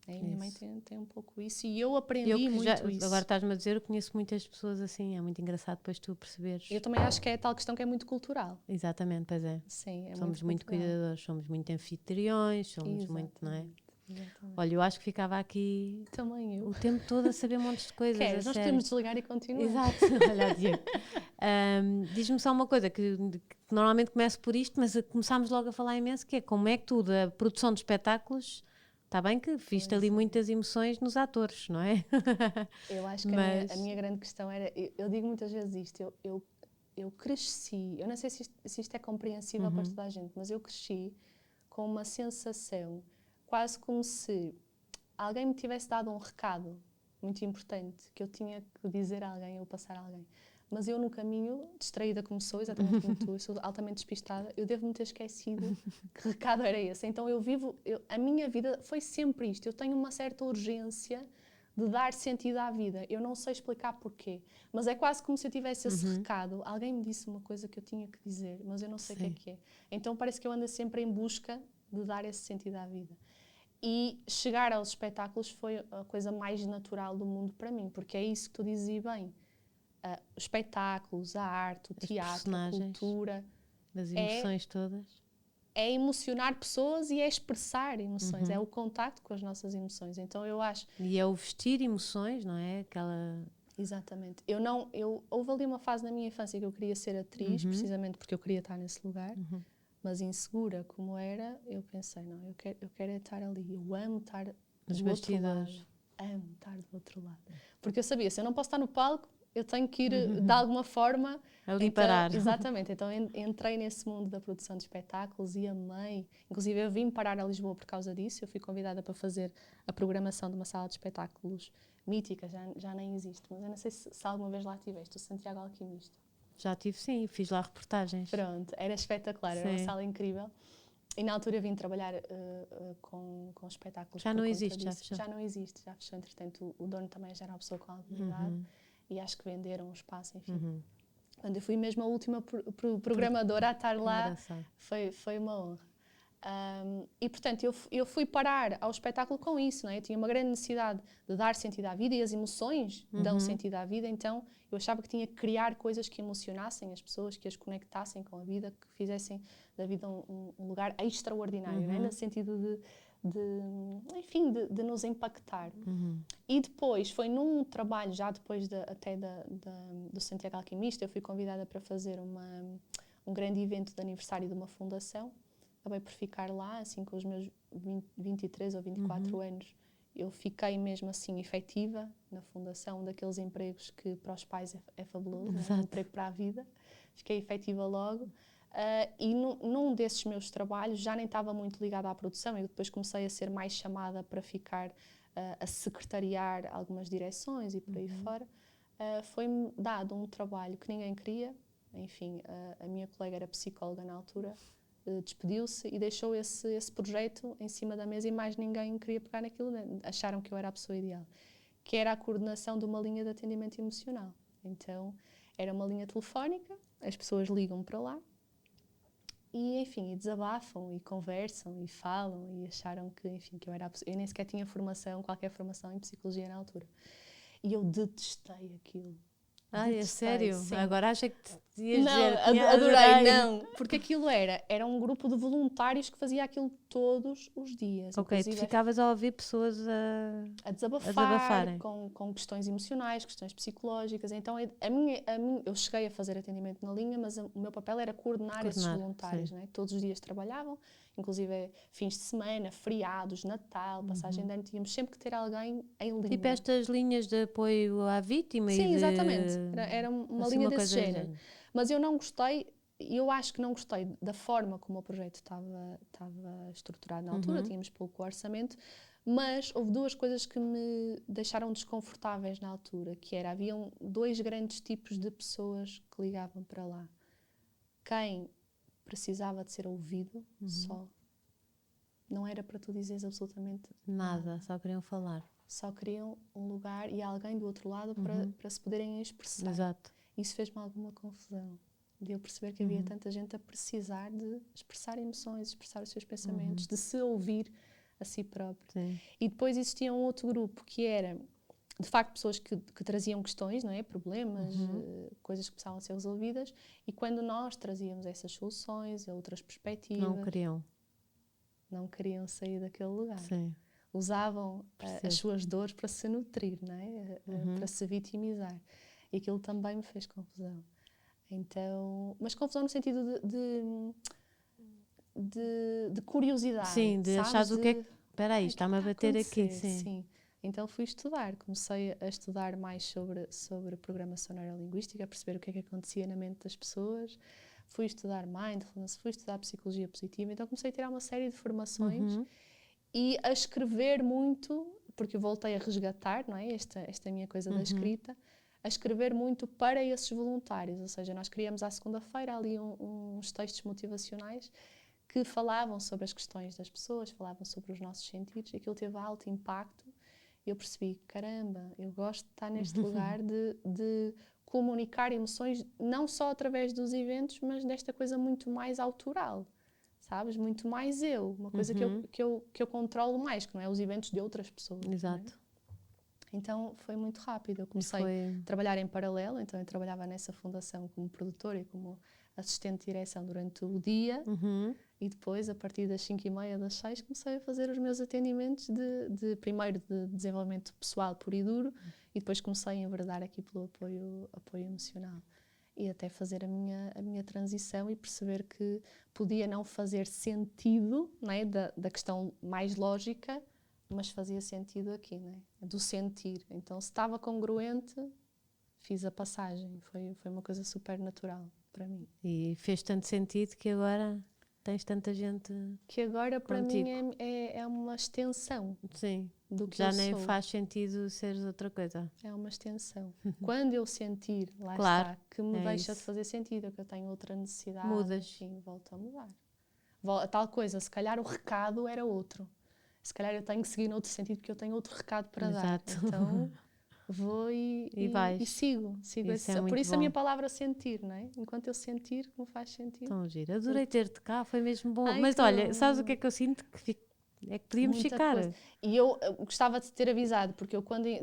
Speaker 2: A minha mãe tem um pouco isso e eu aprendi muito isso.
Speaker 1: Agora estás-me a dizer, eu conheço muitas pessoas assim, é muito engraçado depois tu perceberes.
Speaker 2: Eu também acho que é tal questão que é muito cultural.
Speaker 1: Exatamente, pois é.
Speaker 2: Sim,
Speaker 1: somos muito cuidadores, somos muito anfitriões, somos muito, não é?
Speaker 2: Exatamente.
Speaker 1: Olha, eu acho que ficava aqui
Speaker 2: também eu.
Speaker 1: o tempo todo a saber montes de coisas.
Speaker 2: Nós podemos desligar e continuar.
Speaker 1: Exato, olha, Diego. Diz-me só uma coisa, que normalmente começo por isto, mas começámos logo a falar imenso, que é como é que tu, da produção de espetáculos, está bem que viste ali muitas emoções nos atores, não é?
Speaker 2: Eu acho que a minha grande questão era, eu digo muitas vezes isto, eu cresci, eu não sei se isto é compreensível para toda a gente, mas eu cresci com uma sensação, quase como se alguém me tivesse dado um recado muito importante, que eu tinha que dizer a alguém ou passar a alguém. Mas eu no caminho, distraída como sou, exatamente como tu, eu sou altamente despistada, eu devo-me ter esquecido que recado era esse. Então a minha vida foi sempre isto, eu tenho uma certa urgência de dar sentido à vida. Eu não sei explicar porquê, mas é quase como se eu tivesse esse recado. Alguém me disse uma coisa que eu tinha que dizer, mas eu não sei o que é. Então parece que eu ando sempre em busca de dar esse sentido à vida. E chegar aos espetáculos foi a coisa mais natural do mundo para mim, porque é isso que tu dizes bem. Os espetáculos, a arte, o teatro, a cultura.
Speaker 1: As emoções todas.
Speaker 2: É emocionar pessoas e é expressar emoções, é o contacto com as nossas emoções. Então eu acho...
Speaker 1: E é o vestir emoções, não é?
Speaker 2: Exatamente. Houve ali uma fase na minha infância que eu queria ser atriz, precisamente porque eu queria estar nesse lugar, mas insegura como era, eu pensei, não, eu quero estar ali, eu amo estar do outro lado. Amo estar do outro lado. Porque eu sabia, se eu não posso estar no palco, eu tenho que ir, de alguma forma...
Speaker 1: Ali parar.
Speaker 2: Exatamente. Então, entrei nesse mundo da produção de espetáculos e amei. Inclusive, eu vim parar a Lisboa por causa disso. Eu fui convidada para fazer a programação de uma sala de espetáculos mítica, já nem existe. Mas eu não sei se alguma vez lá estiveste, o Santiago Alquimista.
Speaker 1: Já tive, sim. Fiz lá reportagens.
Speaker 2: Pronto. Era espetacular. Era uma sala incrível. E na altura eu vim trabalhar com espetáculos.
Speaker 1: Já não existe,
Speaker 2: já fechou. Já não existe, já fechou. Entretanto, o dono também já era uma pessoa com alguma idade. E acho que venderam o espaço, enfim. Quando eu fui mesmo a última programadora a estar lá, foi uma honra. E, portanto, eu fui parar ao espetáculo com isso, não é? Eu tinha uma grande necessidade de dar sentido à vida e as emoções dão sentido à vida, então eu achava que tinha que criar coisas que emocionassem as pessoas, que as conectassem com a vida, que fizessem da vida um lugar extraordinário, não é? No sentido de nos impactar. E depois, foi num trabalho, já depois do Santiago Alquimista, eu fui convidada para fazer um grande evento de aniversário de uma fundação. Acabei por ficar lá, assim, com os meus 23 ou 24 anos. Eu fiquei mesmo assim efetiva na fundação, daqueles empregos que para os pais é fabuloso, é um emprego para a vida. Fiquei efetiva logo. E num desses meus trabalhos, já nem estava muito ligada à produção, eu depois comecei a ser mais chamada para ficar a secretariar algumas direções e por aí fora. Foi-me dado um trabalho que ninguém queria, enfim, a minha colega era psicóloga na altura, despediu-se e deixou esse projeto em cima da mesa e mais ninguém queria pegar naquilo, acharam que eu era a pessoa ideal, que era a coordenação de uma linha de atendimento emocional. Então, era uma linha telefónica, as pessoas ligam para lá e, enfim, desabafam e conversam e falam e acharam que, enfim, que eu era a pessoa... Eu nem sequer tinha qualquer formação em psicologia na altura. E eu detestei aquilo.
Speaker 1: É sério?
Speaker 2: Sim.
Speaker 1: Agora acha que te ias
Speaker 2: dizer... Não, adorei, não. Porque aquilo era um grupo de voluntários que fazia aquilo todos os dias.
Speaker 1: Ok, tu ficavas a ouvir pessoas
Speaker 2: a desabafarem. Com questões emocionais, questões psicológicas. Então, eu cheguei a fazer atendimento na linha, mas o meu papel era coordenar esses voluntários. Né? Todos os dias trabalhavam, inclusive fins de semana, feriados, Natal, passagem de ano, tínhamos sempre que ter alguém em linha.
Speaker 1: Tipo estas linhas de apoio à vítima?
Speaker 2: Sim, exatamente. Era uma linha desse género. Mas eu não gostei, eu acho que não gostei da forma como o projeto estava estruturado na altura, tínhamos pouco orçamento, mas houve duas coisas que me deixaram desconfortáveis na altura, que haviam dois grandes tipos de pessoas que ligavam para lá. Quem precisava de ser ouvido só, não era para tu dizeres absolutamente nada.
Speaker 1: Só queriam falar.
Speaker 2: Só queriam um lugar e alguém do outro lado para se poderem expressar.
Speaker 1: Exato.
Speaker 2: Isso fez-me alguma confusão, de eu perceber que havia tanta gente a precisar de expressar emoções, expressar os seus pensamentos, de se ouvir a si próprio.
Speaker 1: Sim.
Speaker 2: E depois existia um outro grupo que era, de facto, pessoas que traziam questões, não é? Problemas, coisas que precisavam ser resolvidas, e quando nós trazíamos essas soluções, outras perspectivas...
Speaker 1: Não queriam
Speaker 2: sair daquele lugar.
Speaker 1: Sim.
Speaker 2: usavam as suas dores para se nutrir, não é? Para se vitimizar. E aquilo também me fez confusão. Então, mas confusão no sentido de curiosidade.
Speaker 1: Sim, de achar o que é que... Espera aí, está-me a bater aqui.
Speaker 2: Sim. Então fui estudar, comecei a estudar mais sobre programação neurolinguística, a perceber o que é que acontecia na mente das pessoas. Fui estudar mindfulness, fui estudar psicologia positiva. Então comecei a tirar uma série de formações e a escrever muito, porque eu voltei a resgatar, não é? Esta minha coisa da escrita, a escrever muito para esses voluntários. Ou seja, nós criamos à segunda-feira ali uns textos motivacionais que falavam sobre as questões das pessoas, falavam sobre os nossos sentidos. Aquilo teve alto impacto. Eu percebi, caramba, eu gosto de estar neste lugar de comunicar emoções, não só através dos eventos, mas desta coisa muito mais autoral, sabes? Muito mais uma coisa que eu controlo mais, que não é os eventos de outras pessoas.
Speaker 1: Exato.
Speaker 2: Então foi muito rápido, eu comecei a trabalhar em paralelo, então eu trabalhava nessa fundação como produtora e como assistente de direção durante o dia, e depois, a partir das 5h30, das 6, comecei a fazer os meus atendimentos primeiro de desenvolvimento pessoal puro e duro, e depois comecei a enverdar aqui pelo apoio emocional. E até fazer a minha transição e perceber que podia não fazer sentido, não é, da questão mais lógica, mas fazia sentido aqui, não é? Do sentir. Então, se estava congruente, fiz a passagem. Foi uma coisa super natural para mim.
Speaker 1: E fez tanto sentido que agora tens tanta gente
Speaker 2: que agora para
Speaker 1: contigo.
Speaker 2: mim é uma extensão.
Speaker 1: Sim.
Speaker 2: Do que
Speaker 1: já
Speaker 2: eu
Speaker 1: nem
Speaker 2: sou.
Speaker 1: Faz sentido seres outra coisa.
Speaker 2: É uma extensão. Quando eu sentir, lá está, que me deixa de fazer sentido, que eu tenho outra necessidade,
Speaker 1: mudas.
Speaker 2: Enfim, volto a mudar. A tal coisa, se calhar o recado era outro. Se calhar eu tenho que seguir noutro sentido, porque eu tenho outro recado para dar. Então vou e sigo. Por isso
Speaker 1: bom.
Speaker 2: a minha palavra sentir, não é? Enquanto eu sentir, que me faz sentido.
Speaker 1: Tão giro. Adorei ter-te cá, foi mesmo bom. Mas olha, sabes o que é que eu sinto? É que podíamos ficar.
Speaker 2: Coisa. E eu gostava de ter avisado, porque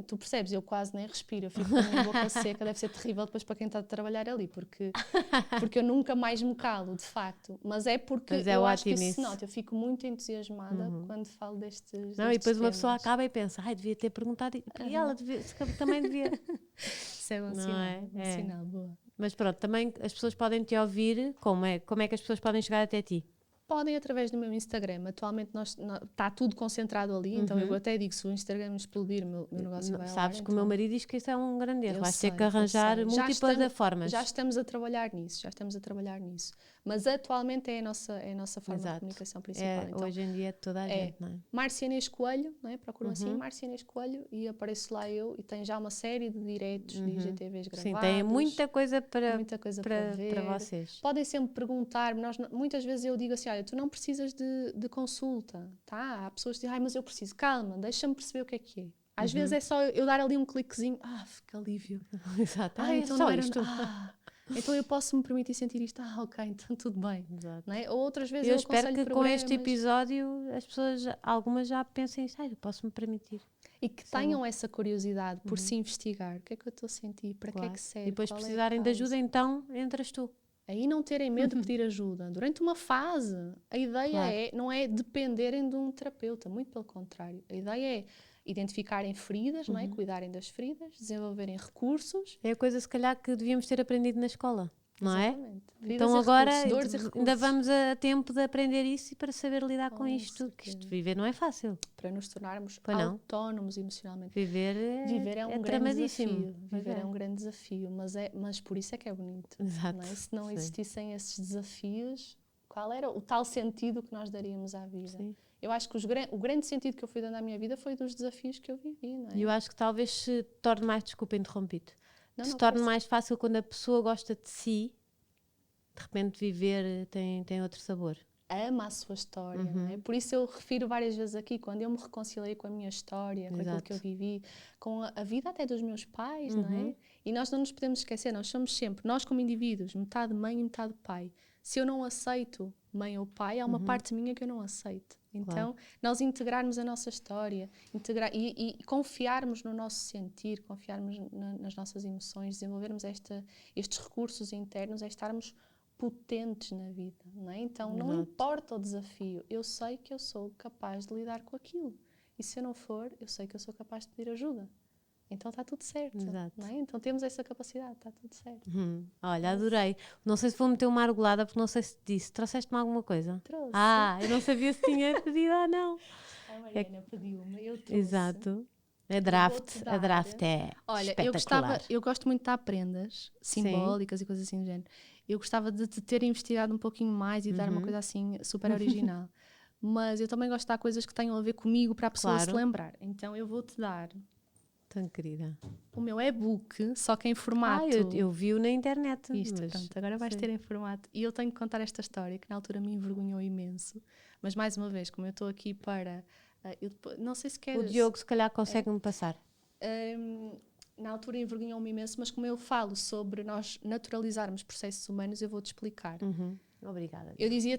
Speaker 2: tu percebes, eu quase nem respiro, eu fico com a minha boca seca, deve ser terrível depois para quem está a trabalhar ali, porque eu nunca mais me calo, de facto. Mas é porque eu acho que isso se nota, eu fico muito entusiasmada quando falo destes
Speaker 1: Não, e depois
Speaker 2: temas.
Speaker 1: Uma pessoa acaba e pensa, devia ter perguntado, e ela também devia.
Speaker 2: Isso é um sinal, um sinal, boa.
Speaker 1: Mas pronto, também as pessoas podem te ouvir, como é que as pessoas podem chegar até ti?
Speaker 2: Podem através do meu Instagram. Atualmente está tudo concentrado ali, então eu até digo, se o Instagram explodir, o meu negócio vai ao ar.
Speaker 1: Sabes que o meu marido diz que isso é um grande erro. Vais ter que arranjar múltiplas plataformas.
Speaker 2: Já estamos a trabalhar nisso. Mas atualmente é a nossa forma de comunicação principal.
Speaker 1: Então, hoje em dia toda a gente, não é?
Speaker 2: Márcia Inês Coelho, não é? Procuram assim, Márcia Inês Coelho, e apareço lá eu, e tem já uma série de diretos de IGTVs gravados.
Speaker 1: Sim, tem muita coisa para
Speaker 2: ver.
Speaker 1: Para vocês.
Speaker 2: Podem sempre perguntar, muitas vezes eu digo assim, olha, tu não precisas de consulta, tá? Há pessoas que dizem, mas eu preciso, calma, deixa-me perceber o que é. Às vezes é só eu dar ali um cliquezinho, que alívio.
Speaker 1: Exato.
Speaker 2: Então
Speaker 1: é só isto.
Speaker 2: Então eu posso me permitir sentir isto, ok, então tudo bem.
Speaker 1: Exato.
Speaker 2: Não é? Ou outras vezes
Speaker 1: eu espero que
Speaker 2: com
Speaker 1: este episódio as pessoas, algumas já pensem, eu posso me permitir.
Speaker 2: E que tenham essa curiosidade por se investigar, o que é que eu estou a sentir, para que é que serve.
Speaker 1: E depois precisarem de ajuda, então entras tu.
Speaker 2: Aí não terem medo de pedir ajuda. Durante uma fase, a ideia não é dependerem de um terapeuta, muito pelo contrário. A ideia é identificarem feridas, não é? Cuidarem das feridas, desenvolverem recursos.
Speaker 1: É a coisa, se calhar, que devíamos ter aprendido na escola, não
Speaker 2: Exatamente.
Speaker 1: é? Então agora ainda vamos a tempo de aprender isso e para saber lidar com isto. Que isto viver não é fácil.
Speaker 2: Para nos tornarmos autónomos emocionalmente.
Speaker 1: Viver é um grande desafio.
Speaker 2: Viver é um grande desafio, mas por isso é que é bonito.
Speaker 1: Exato.
Speaker 2: Não é? Se não existissem esses desafios, qual era o tal sentido que nós daríamos à vida? Sim. Eu acho que o grande sentido que eu fui dando à minha vida foi dos desafios que eu vivi, não é?
Speaker 1: E eu acho que talvez se torne mais, desculpa interrompido, se torne mais fácil quando a pessoa gosta de si, de repente viver tem outro sabor.
Speaker 2: Ama a sua história, não é? Por isso eu refiro várias vezes aqui, quando eu me reconciliei com a minha história, com aquilo que eu vivi, com a vida até dos meus pais, não é? E nós não nos podemos esquecer, nós somos sempre, nós como indivíduos, metade mãe e metade pai. Se eu não aceito mãe ou pai, há uma parte minha que eu não aceito. Então, nós integrarmos a nossa história, e confiarmos no nosso sentir, confiarmos nas nossas emoções, desenvolvermos estes recursos internos, é estarmos potentes na vida, não é? Então, não importa o desafio, eu sei que eu sou capaz de lidar com aquilo. e se eu não for, eu sei que eu sou capaz de pedir ajuda. Então está tudo certo.
Speaker 1: Exato.
Speaker 2: Não é? Então temos essa capacidade, está tudo certo.
Speaker 1: Olha, adorei. Não sei se vou meter uma argolada, porque não sei se disse. Trouxeste-me alguma coisa?
Speaker 2: Trouxe.
Speaker 1: Eu não sabia se tinha pedido ou não.
Speaker 2: A Mariana pediu-me, eu trouxe.
Speaker 1: Exato. A draft é
Speaker 2: Olha,
Speaker 1: espetacular.
Speaker 2: eu gosto muito de dar prendas simbólicas e coisas assim do género. Eu gostava de te ter investigado um pouquinho mais e dar uma coisa assim super original. Mas eu também gosto de dar coisas que tenham a ver comigo para a pessoa se lembrar. Então eu vou-te dar...
Speaker 1: Tão querida.
Speaker 2: O meu e-book, só que em formato...
Speaker 1: Eu vi-o na internet.
Speaker 2: Isto, pronto, agora vais ter em formato. E eu tenho que contar esta história, que na altura me envergonhou imenso. Mas mais uma vez, como eu estou aqui para... não sei se queres...
Speaker 1: O Diogo se calhar consegue-me passar.
Speaker 2: Na altura envergonhou-me imenso, mas como eu falo sobre nós naturalizarmos processos humanos, eu vou-te explicar.
Speaker 1: Obrigada.
Speaker 2: Eu dizia,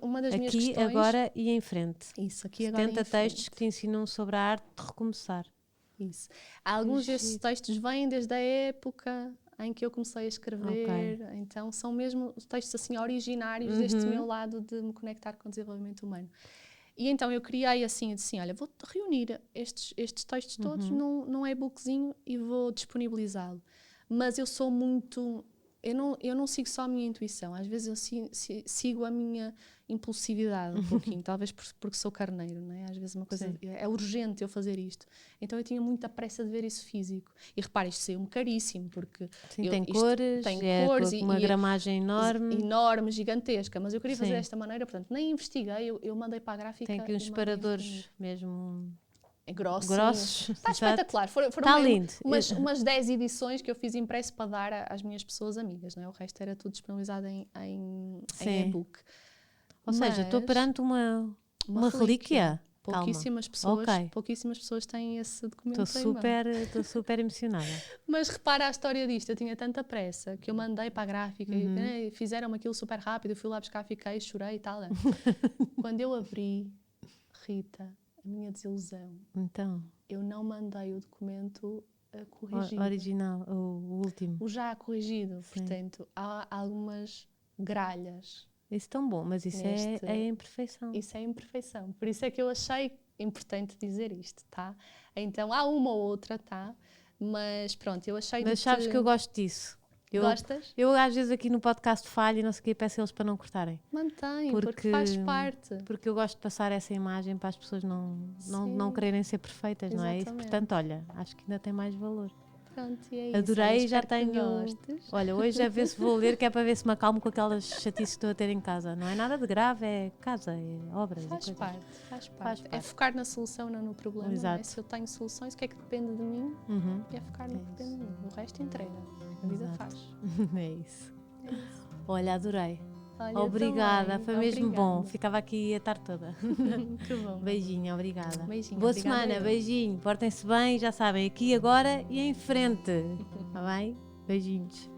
Speaker 2: uma das minhas
Speaker 1: questões... Aqui, agora e em frente.
Speaker 2: Isso, aqui
Speaker 1: 70
Speaker 2: agora e em frente.
Speaker 1: textos que te ensinam sobre a arte de recomeçar.
Speaker 2: Isso. Alguns desses textos vêm desde a época em que eu comecei a escrever, então são mesmo textos assim originários deste meu lado de me conectar com o desenvolvimento humano. E então eu criei assim, disse olha, vou reunir estes textos todos num e-bookzinho e vou disponibilizá-lo. Mas eu sou muito... Eu não sigo só a minha intuição, às vezes eu sigo a minha impulsividade um pouquinho, talvez porque sou carneiro, não é? Às vezes uma coisa é urgente eu fazer isto. Então eu tinha muita pressa de ver isso físico. E repare, isto saiu-me caríssimo, porque
Speaker 1: tem cores e uma gramagem
Speaker 2: enorme, gigantesca, mas eu queria fazer desta maneira, portanto, nem investiguei, eu mandei para a gráfica.
Speaker 1: Tem aqui uns separadores mesmo...
Speaker 2: grossos. Está espetacular. Foram
Speaker 1: lindo.
Speaker 2: Umas 10 edições que eu fiz impresso para dar às minhas pessoas amigas, não é? O resto era tudo disponibilizado em e-book.
Speaker 1: Ou seja, estou perante uma relíquia.
Speaker 2: Pouquíssimas pessoas têm esse documento.
Speaker 1: Estou super emocionada.
Speaker 2: Mas repara a história disto. Eu tinha tanta pressa que eu mandei para a gráfica e fizeram aquilo super rápido. Eu fui lá buscar, fiquei, chorei e tal. Quando eu abri, Rita... A minha desilusão.
Speaker 1: Então?
Speaker 2: Eu não mandei o documento corrigido.
Speaker 1: Original, o último.
Speaker 2: O já corrigido. Sim. Portanto, há algumas gralhas.
Speaker 1: Isso é tão bom, mas isso é a imperfeição.
Speaker 2: Isso é a imperfeição. Por isso é que eu achei importante dizer isto, tá? Então, há uma ou outra, tá? Mas pronto, eu achei...
Speaker 1: Mas sabes que eu gosto disso.
Speaker 2: Gostas?
Speaker 1: Eu às vezes aqui no podcast falho e não sei o que, peço eles para não cortarem.
Speaker 2: Mantém, porque faz parte.
Speaker 1: Porque eu gosto de passar essa imagem para as pessoas não quererem ser perfeitas,
Speaker 2: exatamente.
Speaker 1: Não é? E, portanto, olha, acho que ainda tem mais valor.
Speaker 2: Pronto, e é isso.
Speaker 1: Adorei, já tenho... Olha, hoje a ver se vou ler, que é para ver se me acalmo com aquelas chatices que estou a ter em casa. Não é nada de grave, é casa, é obras.
Speaker 2: Faz parte. É focar na solução, não no problema.
Speaker 1: Exato.
Speaker 2: Não é? Se eu tenho soluções, o que é que depende de mim? É focar no que depende de mim. O resto entrega. A vida faz.
Speaker 1: É isso. Olha, adorei. Olha, obrigada, foi mesmo bom. Ficava aqui a tarde toda.
Speaker 2: Que bom.
Speaker 1: Beijinho, obrigada.
Speaker 2: Beijinho,
Speaker 1: boa semana, beijinho. Portem-se bem, já sabem, aqui agora e em frente. Está bem? Beijinhos.